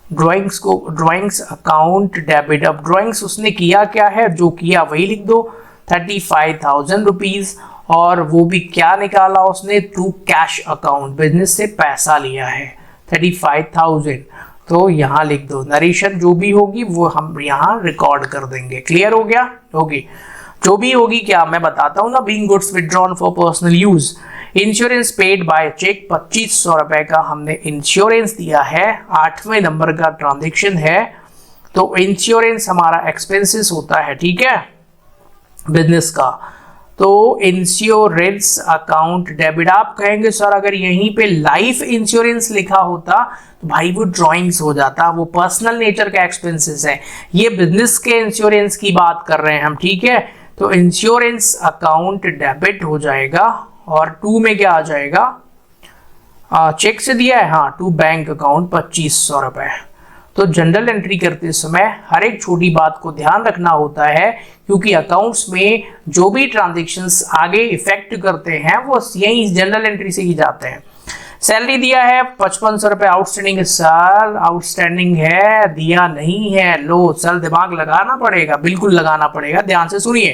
drawings account debit. अब ड्राइंग्स उसने किया क्या है, जो किया वही लिख दो, 35,000 रुपीज, और वो भी क्या निकाला उसने, टू कैश अकाउंट, बिजनेस से पैसा लिया है 35,000। तो यहाँ लिख दो, नरेशन जो भी होगी वो हम यहाँ रिकॉर्ड कर देंगे। क्लियर हो गया? होगी जो भी होगी, क्या मैं बताता हूँ ना, being goods withdrawn for personal use. Insurance paid by cheque, 2500 रुपए का हमने इंश्योरेंस दिया है, 8वें नंबर का ट्रांजेक्शन है। तो इंश्योरेंस हमारा एक्सपेंसेस होता है, ठीक है, बिजनेस का। तो इंश्योरेंस अकाउंट डेबिट। आप कहेंगे सर अगर यहीं पे लाइफ इंश्योरेंस लिखा होता तो भाई वो ड्राइंग्स हो जाता, वो पर्सनल नेचर का एक्सपेंसेस है, ये बिजनेस के इंश्योरेंस की बात कर रहे हैं हम, ठीक है। तो इंश्योरेंस अकाउंट डेबिट हो जाएगा, और 2 में क्या आ जाएगा, चेक से दिया है, हाँ, टू बैंक अकाउंट 2500 रुपए। तो जनरल एंट्री करते समय हर एक छोटी बात को ध्यान रखना होता है, क्योंकि अकाउंट्स में जो भी ट्रांजैक्शंस आगे इफेक्ट करते हैं वो यही जनरल एंट्री से ही जाते हैं। सैलरी दिया है 5500 रुपए, आउटस्टैंडिंग है सर, आउटस्टैंडिंग है, दिया नहीं है। लो सर, दिमाग लगाना पड़ेगा, बिल्कुल लगाना पड़ेगा, ध्यान से सुनिए।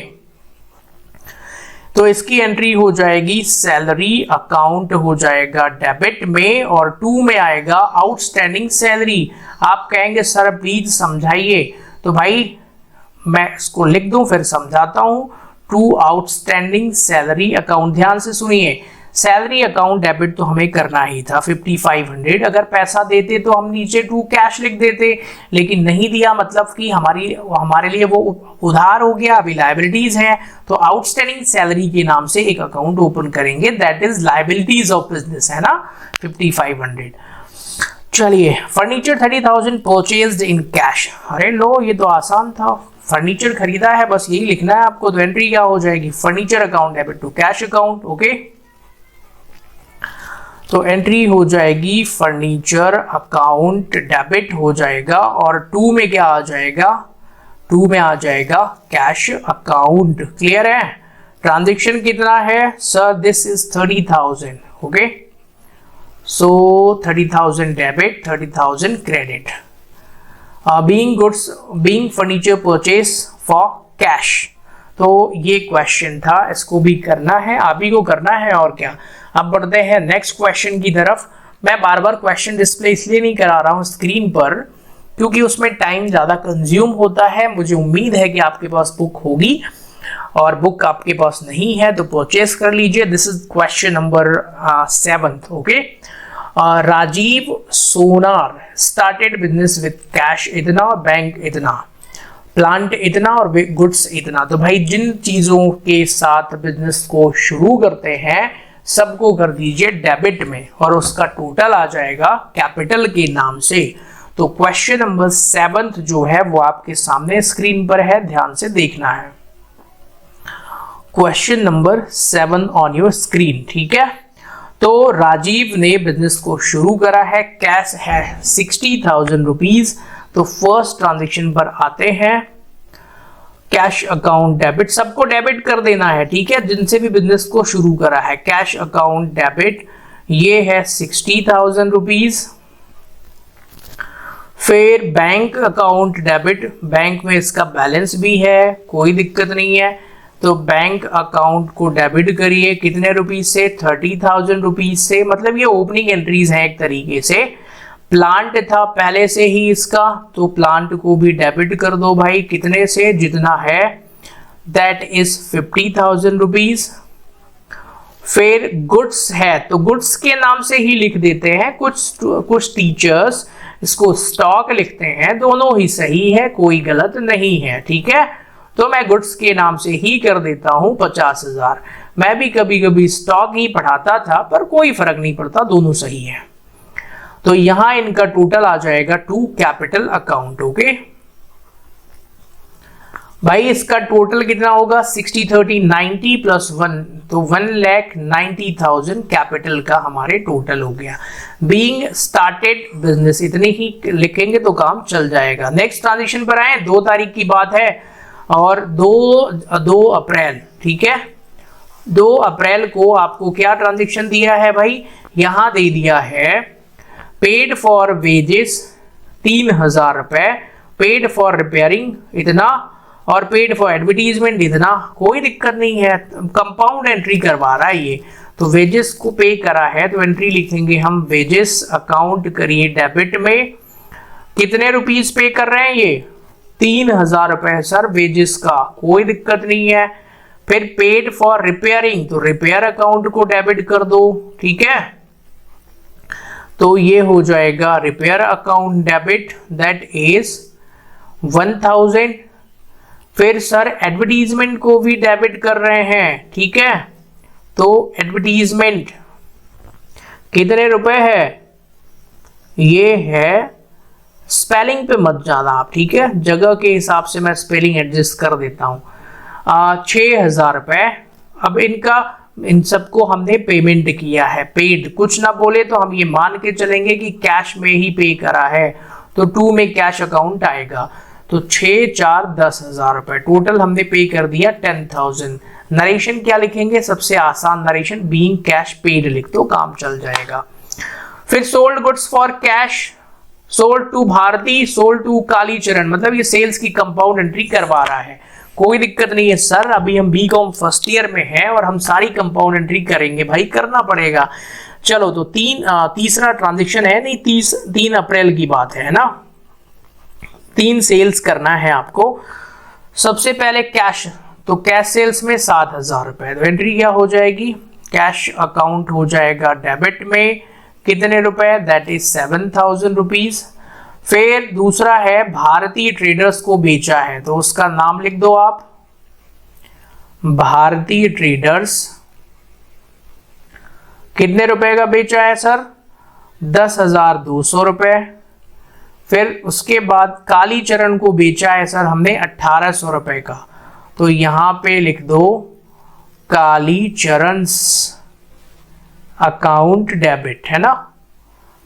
तो इसकी एंट्री हो जाएगी सैलरी अकाउंट हो जाएगा डेबिट में, और 2 में आएगा आउटस्टैंडिंग सैलरी। आप कहेंगे सर प्लीज समझाइए, तो भाई मैं इसको लिख दूं फिर समझाता हूं। To outstanding salary account. ध्यान से सुनिए, सैलरी अकाउंट डेबिट तो हमें करना ही था 5500। अगर पैसा देते तो हम नीचे टू कैश लिख देते, लेकिन नहीं दिया, मतलब कि हमारे लिए वो उधार हो गया, अभी लायबिलिटीज है। तो आउटस्टैंडिंग सैलरी के नाम से एक अकाउंट ओपन करेंगे, that is liabilities of business, है ना, 5500। चलिए, फर्नीचर 30,000 परचेज्ड इन कैश। अरे लो, ये तो आसान था, फर्नीचर खरीदा है, बस यही लिखना है आपको। तो एंट्री क्या हो जाएगी, furniture account debit to cash account. Okay, तो एंट्री हो जाएगी फर्नीचर अकाउंट डेबिट हो जाएगा, और टू में क्या आ जाएगा, टू में आ जाएगा कैश अकाउंट। क्लियर है? ट्रांजैक्शन कितना है sir, this is 30,000। Okay, so 30,000 debit, 30,000 credit. Being goods, being furniture purchase for cash. तो ये क्वेश्चन था, इसको भी करना है, आप ही को करना है, और क्या। अब बढ़ते हैं नेक्स्ट क्वेश्चन की तरफ। मैं बार बार क्वेश्चन डिस्प्ले इसलिए नहीं करा रहा हूं स्क्रीन पर, क्योंकि उसमें टाइम ज्यादा कंज्यूम होता है। मुझे उम्मीद है कि आपके पास बुक होगी, और बुक आपके पास नहीं है तो परचेस कर लीजिए। This is question number 7। Okay, Rajiv Sonar started business with cash इतना, बैंक इतना, प्लांट इतना और गुड्स इतना। तो भाई जिन चीजों के साथ बिजनेस को शुरू करते हैं सबको कर दीजिए डेबिट में, और उसका टोटल आ जाएगा कैपिटल के नाम से। तो क्वेश्चन नंबर 7 जो है वो आपके सामने स्क्रीन पर है, ध्यान से देखना है। Question number 7 on your screen, ठीक है। तो राजीव ने बिजनेस को शुरू करा है, कैश है 60,000 रुपीज। तो फर्स्ट ट्रांजेक्शन पर आते हैं, कैश अकाउंट डेबिट, सबको डेबिट कर देना है, ठीक है, जिनसे भी बिजनेस को शुरू करा है। कैश अकाउंट डेबिट, ये है 60,000 रुपीज। फिर बैंक अकाउंट डेबिट, बैंक में इसका बैलेंस भी है, कोई दिक्कत नहीं है। तो बैंक अकाउंट को डेबिट करिए, कितने रुपीज से, 30,000 रुपीज से, मतलब ये ओपनिंग एंट्रीज हैं एक तरीके से। प्लांट था पहले से ही इसका, तो प्लांट को भी डेबिट कर दो भाई, कितने से, जितना है, दैट इज 50,000 रुपीज। फिर गुड्स है तो गुड्स के नाम से ही लिख देते हैं, कुछ टीचर्स इसको स्टॉक लिखते हैं, दोनों ही सही है, कोई गलत नहीं है, ठीक है। तो मैं गुड्स के नाम से ही कर देता हूं 50,000। मैं भी कभी कभी स्टॉक ही पढ़ाता था, पर कोई फर्क नहीं पड़ता, दोनों सही है। तो यहां इनका टोटल आ जाएगा टू कैपिटल अकाउंट। ओके भाई, इसका टोटल कितना होगा, 60 30 90 प्लस 1, तो 1,90,000 कैपिटल का हमारे टोटल हो गया। बीइंग स्टार्टेड बिजनेस, इतने ही लिखेंगे तो काम चल जाएगा। नेक्स्ट ट्रांजेक्शन पर आए, 2 तारीख की बात है, और 2 अप्रैल, ठीक है। 2 अप्रैल को आपको क्या ट्रांजेक्शन दिया है भाई, यहां दे दिया है पेड फॉर वेजेस 3,000 रुपए, पेड फॉर रिपेयरिंग इतना, और पेड फॉर एडवर्टीजमेंट इतना। कोई दिक्कत नहीं है, कंपाउंड एंट्री करवा रहा है ये। तो वेजेस को पे करा है, तो एंट्री लिखेंगे हम, वेजेस अकाउंट करिए डेबिट में, कितने रुपीस पे कर रहे हैं ये, 3,000 रुपए सर वेजेस का, कोई दिक्कत नहीं है। फिर पेड फॉर रिपेयरिंग, तो रिपेयर अकाउंट को डेबिट कर दो, ठीक है। तो ये हो जाएगा repair account debit, that is 1,000। फिर सर एडवर्टीजमेंट को भी डेबिट कर रहे हैं, ठीक है। तो एडवर्टीजमेंट कितने रुपए है, ये है, स्पेलिंग पे मत जाना आप, ठीक है, जगह के हिसाब से मैं स्पेलिंग एडजस्ट कर देता हूं। 6,000 रुपए। अब इन सबको हमने पेमेंट किया है, पेड कुछ ना बोले तो हम ये मान के चलेंगे कि कैश में ही पे करा है, तो 2 में कैश अकाउंट आएगा। तो 6 4 10,000 रुपए टोटल हमने पे कर दिया 10,000। नरेशन क्या लिखेंगे, सबसे आसान नरेशन, बीइंग कैश पेड लिख दो, काम चल जाएगा। फिर sold goods for cash, sold to Bharati, sold to Kalicharan, मतलब ये सेल्स की कंपाउंड एंट्री करवा रहा है, कोई दिक्कत नहीं है सर, अभी हम बीकॉम फर्स्ट ईयर में हैं और हम सारी कंपाउंड एंट्री करेंगे भाई, करना पड़ेगा। चलो, तो तीसरा ट्रांजेक्शन है, नहीं 3 अप्रैल की बात है ना, 3 सेल्स करना है आपको। सबसे पहले कैश, तो कैश सेल्स में 7,000 रुपए, तो एंट्री क्या हो जाएगी, कैश अकाउंट हो जाएगा डेबिट में कितने रुपए, दैट इज 7,000 रुपीज। फिर दूसरा है भारतीय ट्रेडर्स को बेचा है, तो उसका नाम लिख दो आप, भारतीय ट्रेडर्स कितने रुपए का बेचा है सर, 10,200 रुपए। फिर उसके बाद कालीचरण को बेचा है सर हमने 1,800 रुपए का, तो यहां पे लिख दो कालीचरण अकाउंट डेबिट, है ना,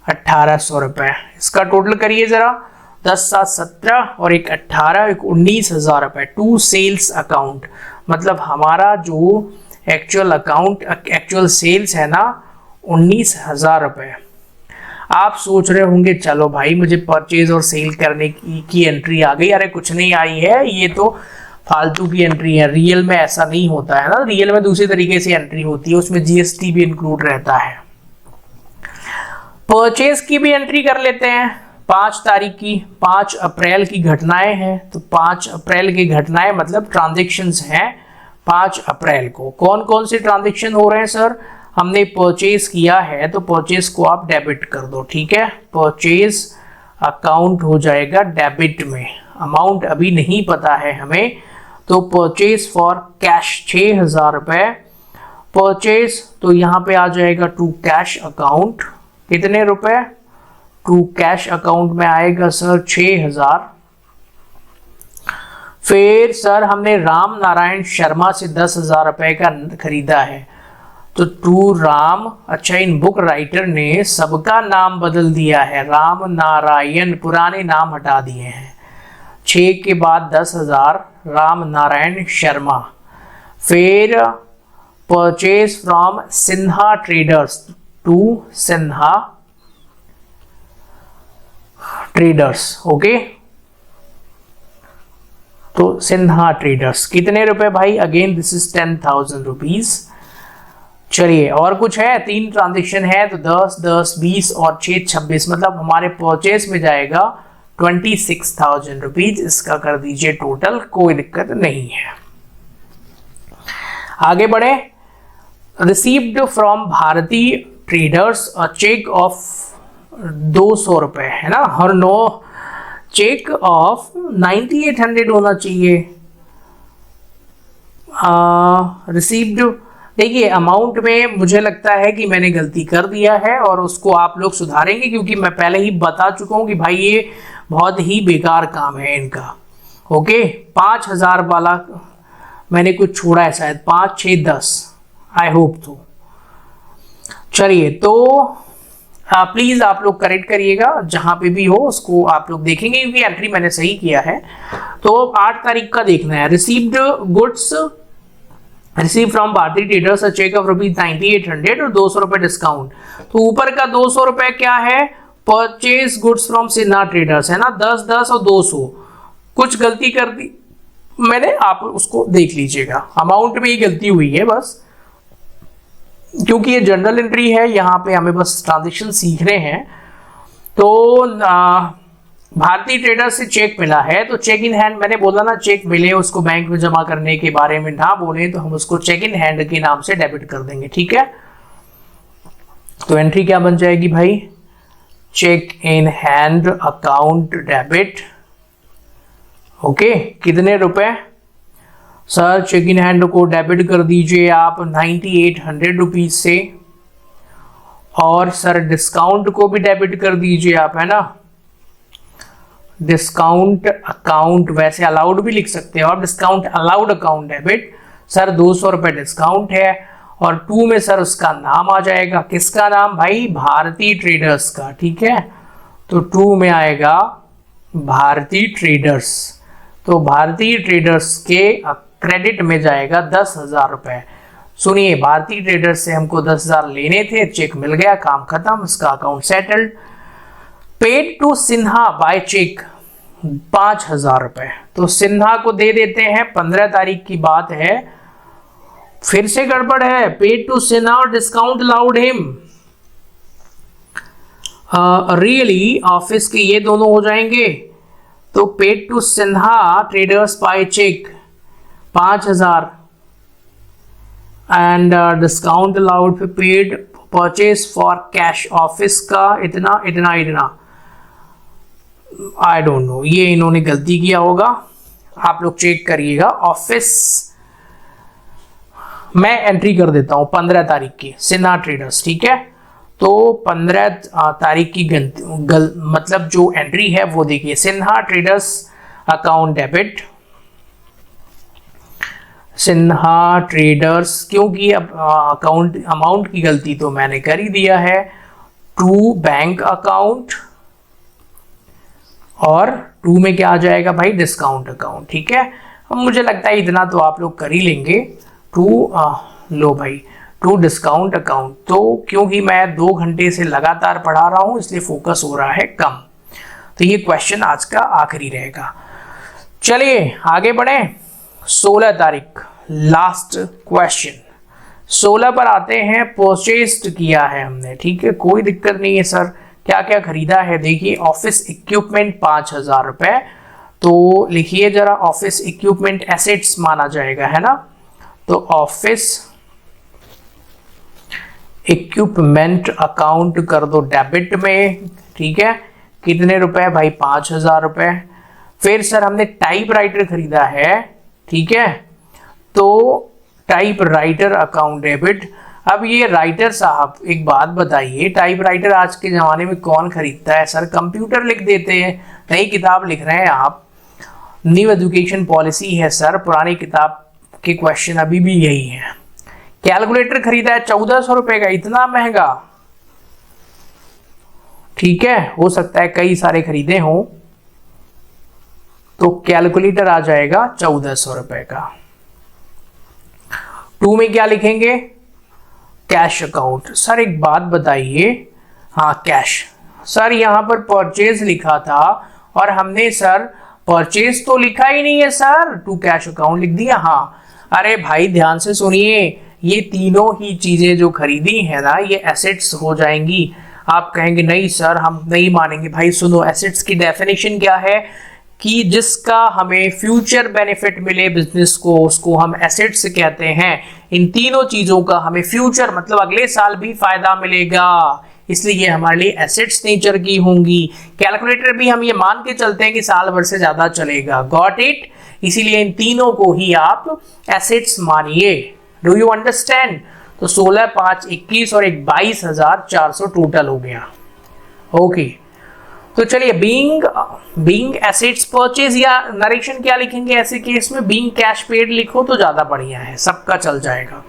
1,800 रुपए। इसका टोटल करिए जरा, 10 7 17 और एक 18, एक 19,000 रुपए। टू सेल्स अकाउंट, मतलब हमारा जो एक्चुअल अकाउंट एक्चुअल सेल्स है ना 19,000 रुपए। आप सोच रहे होंगे चलो भाई मुझे परचेज और सेल करने की एंट्री आ गई, अरे कुछ नहीं आई है, ये तो फालतू की एंट्री है। रियल में ऐसा नहीं होता है ना, रियल में दूसरी तरीके से एंट्री होती है, उसमें जीएसटी भी इंक्लूड रहता है। परचेज की भी एंट्री कर लेते हैं, 5 तारीख की, 5 अप्रैल की घटनाएं हैं, तो 5 अप्रैल की घटनाएं मतलब ट्रांजेक्शन्स हैं 5 अप्रैल को। कौन कौन से ट्रांजेक्शन हो रहे हैं सर, हमने परचेज किया है तो परचेज को आप डेबिट कर दो, ठीक है, परचेज अकाउंट हो जाएगा डेबिट में। अमाउंट अभी नहीं पता है हमें, तो परचेज फॉर कैश 6,000 रुपए। परचेज तो यहां पे आ जाएगा टू कैश अकाउंट, कितने रुपए, टू कैश अकाउंट में आएगा सर 6,000। फिर सर हमने राम नारायण शर्मा से 10,000 रुपए का खरीदा है, तो टू राम, अच्छा इन बुक राइटर ने सबका नाम बदल दिया है, राम नारायण, पुराने नाम हटा दिए हैं। 6 के बाद 10,000 राम नारायण शर्मा। फिर purchase from Sinha traders to Sinha traders, okay, तो सिन्हा ट्रेडर्स कितने रुपए भाई, अगेन दिस इज 10,000 रुपीज। चलिए और कुछ है, 3 ट्रांजेक्शन है, तो 10 10 20 और 6 26, मतलब हमारे परचेज में जाएगा 26,000 रुपीज। इसका कर दीजिए टोटल, कोई दिक्कत नहीं है। आगे बढ़े, रिसीव्ड फ्रॉम भारतीय ट्रेडर्स अ चेक ऑफ 200 रुपए, है ना, हर नो चेक ऑफ 9800 होना चाहिए। रिसीव्ड, देखिए अमाउंट में मुझे लगता है कि मैंने गलती कर दिया है और उसको आप लोग सुधारेंगे, क्योंकि मैं पहले ही बता चुका हूं कि भाई ये बहुत ही बेकार काम है इनका। ओके, 5,000 वाला मैंने कुछ छोड़ा है शायद, 5 6 10, आई होप तो। चलिए तो प्लीज आप लोग करेक्ट करिएगा, जहां पे भी हो उसको आप लोग देखेंगे, क्योंकि एंट्री मैंने सही किया है। तो 8 तारीख का देखना है, रिसीव्ड गुड्स रिसीव फ्रॉम भारतीय ट्रेडर्स अ चेक ऑफ ₹9800 और 200 रुपए डिस्काउंट। तो ऊपर का 200 रुपए क्या है, purchase goods from Sinha traders, है ना, 10 10 और 200, कुछ गलती कर दी मैंने, आप उसको देख लीजिएगा, अमाउंट में ही गलती हुई है बस, क्योंकि ये जनरल एंट्री है, यहाँ पे हमें बस ट्रांजेक्शन सीखने हैं। तो भारतीय ट्रेडर से चेक मिला है, तो चेक इन हैंड, मैंने बोला ना चेक मिले उसको बैंक में जमा करने के बारे में ना बोले, तो हम उसको चेक इन हैंड के नाम से डेबिट कर देंगे, ठीक है। तो एंट्री क्या बन जाएगी भाई, cheque in hand account debit, okay, कितने रुपए सर, चेक इन हैंड को डेबिट कर दीजिए आप 9800 रुपीज से, और सर डिस्काउंट को भी डेबिट कर दीजिए आप, है ना, डिस्काउंट अकाउंट, वैसे अलाउड भी लिख सकते हो आप, discount allowed account debit, sir 200 रुपए डिस्काउंट है, और 2 में सर उसका नाम आ जाएगा, किसका नाम भाई, भारतीय ट्रेडर्स का, ठीक है। तो 2 में आएगा भारतीय ट्रेडर्स, तो भारतीय ट्रेडर्स के क्रेडिट में जाएगा 10,000 रुपए। सुनिए, भारतीय ट्रेडर्स से हमको 10,000 लेने थे, चेक मिल गया, काम खत्म, इसका account settled. Paid to Sinha by cheque 5,000 रुपए, तो सिन्हा को दे देते हैं, 15 तारीख की बात है, फिर से गड़बड़ है, पेड टू सिन्हा और discount allowed him, really office के ये दोनों हो जाएंगे। तो paid to Sinha traders by cheque 5,000 and discount allowed paid purchase for cash office का इतना इतना इतना, आई डोंट नो, ये इन्होंने गलती किया होगा, आप लोग चेक करिएगा। ऑफिस मैं एंट्री कर देता हूं 15 तारीख की, सिन्हा ट्रेडर्स, ठीक है। तो 15 तारीख की मतलब जो एंट्री है वो देखिए, Sinha traders account debit, Sinha traders, क्योंकि अब अकाउंट अमाउंट की गलती तो मैंने कर ही दिया है, टू बैंक अकाउंट, और टू में क्या आ जाएगा भाई, डिस्काउंट अकाउंट, ठीक है। अब मुझे लगता है इतना तो आप लोग कर ही लेंगे। टू लो भाई, टू डिस्काउंट अकाउंट, तो क्योंकि मैं 2 घंटे से लगातार पढ़ा रहा हूं इसलिए फोकस हो रहा है कम, तो ये क्वेश्चन आज का आखिरी रहेगा। चलिए आगे बढ़े। 16 तारीख लास्ट क्वेश्चन, 16 पर आते हैं। परचेस्ड किया है हमने, ठीक है, कोई दिक्कत नहीं है सर। क्या क्या खरीदा है देखिए, ऑफिस इक्विपमेंट 5,000 रुपए, तो लिखिए जरा, ऑफिस इक्विपमेंट एसेट्स माना जाएगा, है ना। तो ऑफिस इक्विपमेंट अकाउंट कर दो डेबिट में, ठीक है। कितने रुपए भाई, 5,000 रुपए। फिर सर हमने टाइपराइटर खरीदा है, ठीक है, तो टाइपराइटर अकाउंट डेबिट। अब ये राइटर साहब एक बात बताइए, टाइपराइटर आज के जमाने में कौन खरीदता है सर, कंप्यूटर लिख देते हैं, नई किताब लिख रहे हैं आप, न्यू एजुकेशन पॉलिसी है सर, पुरानी किताब के क्वेश्चन अभी भी यही है। कैलकुलेटर खरीदा है 1400 रुपए का, इतना महंगा, ठीक है, हो सकता है कई सारे खरीदे हों, तो कैलकुलेटर आ जाएगा 1400 रुपए का। 2 में क्या लिखेंगे, कैश अकाउंट। सर एक बात बताइए, हाँ कैश, सर यहां पर परचेज लिखा था और हमने सर परचेज तो लिखा ही नहीं है सर, टू कैश अकाउंट लिख दिया। हाँ अरे भाई ध्यान से सुनिए, ये तीनों ही चीजें जो खरीदी है ना ये एसेट्स हो जाएंगी। आप कहेंगे नहीं सर हम नहीं मानेंगे, भाई सुनो, एसेट्स की डेफिनेशन क्या है कि जिसका हमें फ्यूचर बेनिफिट मिले बिजनेस को, उसको हम एसेट्स कहते हैं। इन तीनों चीजों का हमें फ्यूचर मतलब अगले साल भी फायदा मिलेगा, इसलिए ये हमारे लिए एसेट्स नेचर की होंगी। कैलकुलेटर भी हम ये मान के चलते हैं कि साल भर से ज्यादा चलेगा, गॉट इट। इसीलिए इन तीनों को ही आप एसेट्स मानिए। Do you understand. तो 16, 5, 21 और एक 22,400 टोटल हो गया। ओके तो चलिए, बीइंग एसेट्स परचेज या नरेशन क्या लिखेंगे ऐसे केस में, बीइंग कैश पेड लिखो तो ज्यादा बढ़िया है, सबका चल जाएगा।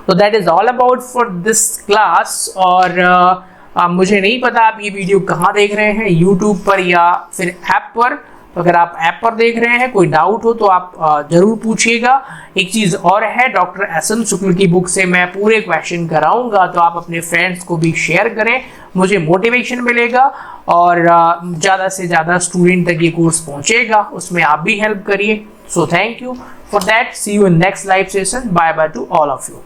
तो that is all about for this class. और मुझे नहीं पता आप ये वीडियो कहाँ देख रहे हैं, यूट्यूब पर या फिर ऐप पर। तो अगर आप ऐप पर देख रहे हैं, कोई डाउट हो तो आप जरूर पूछिएगा। एक चीज और है, डॉक्टर एसएम शुक्ल की बुक से मैं पूरे क्वेश्चन कराऊंगा, तो आप अपने फ्रेंड्स को भी शेयर करें, मुझे मोटिवेशन मिलेगा और ज़्यादा से ज़्यादा स्टूडेंट तक ये कोर्स पहुंचेगा, उसमें आप भी हेल्प करिए। So thank you for that, see you in next live session, bye bye to all of you.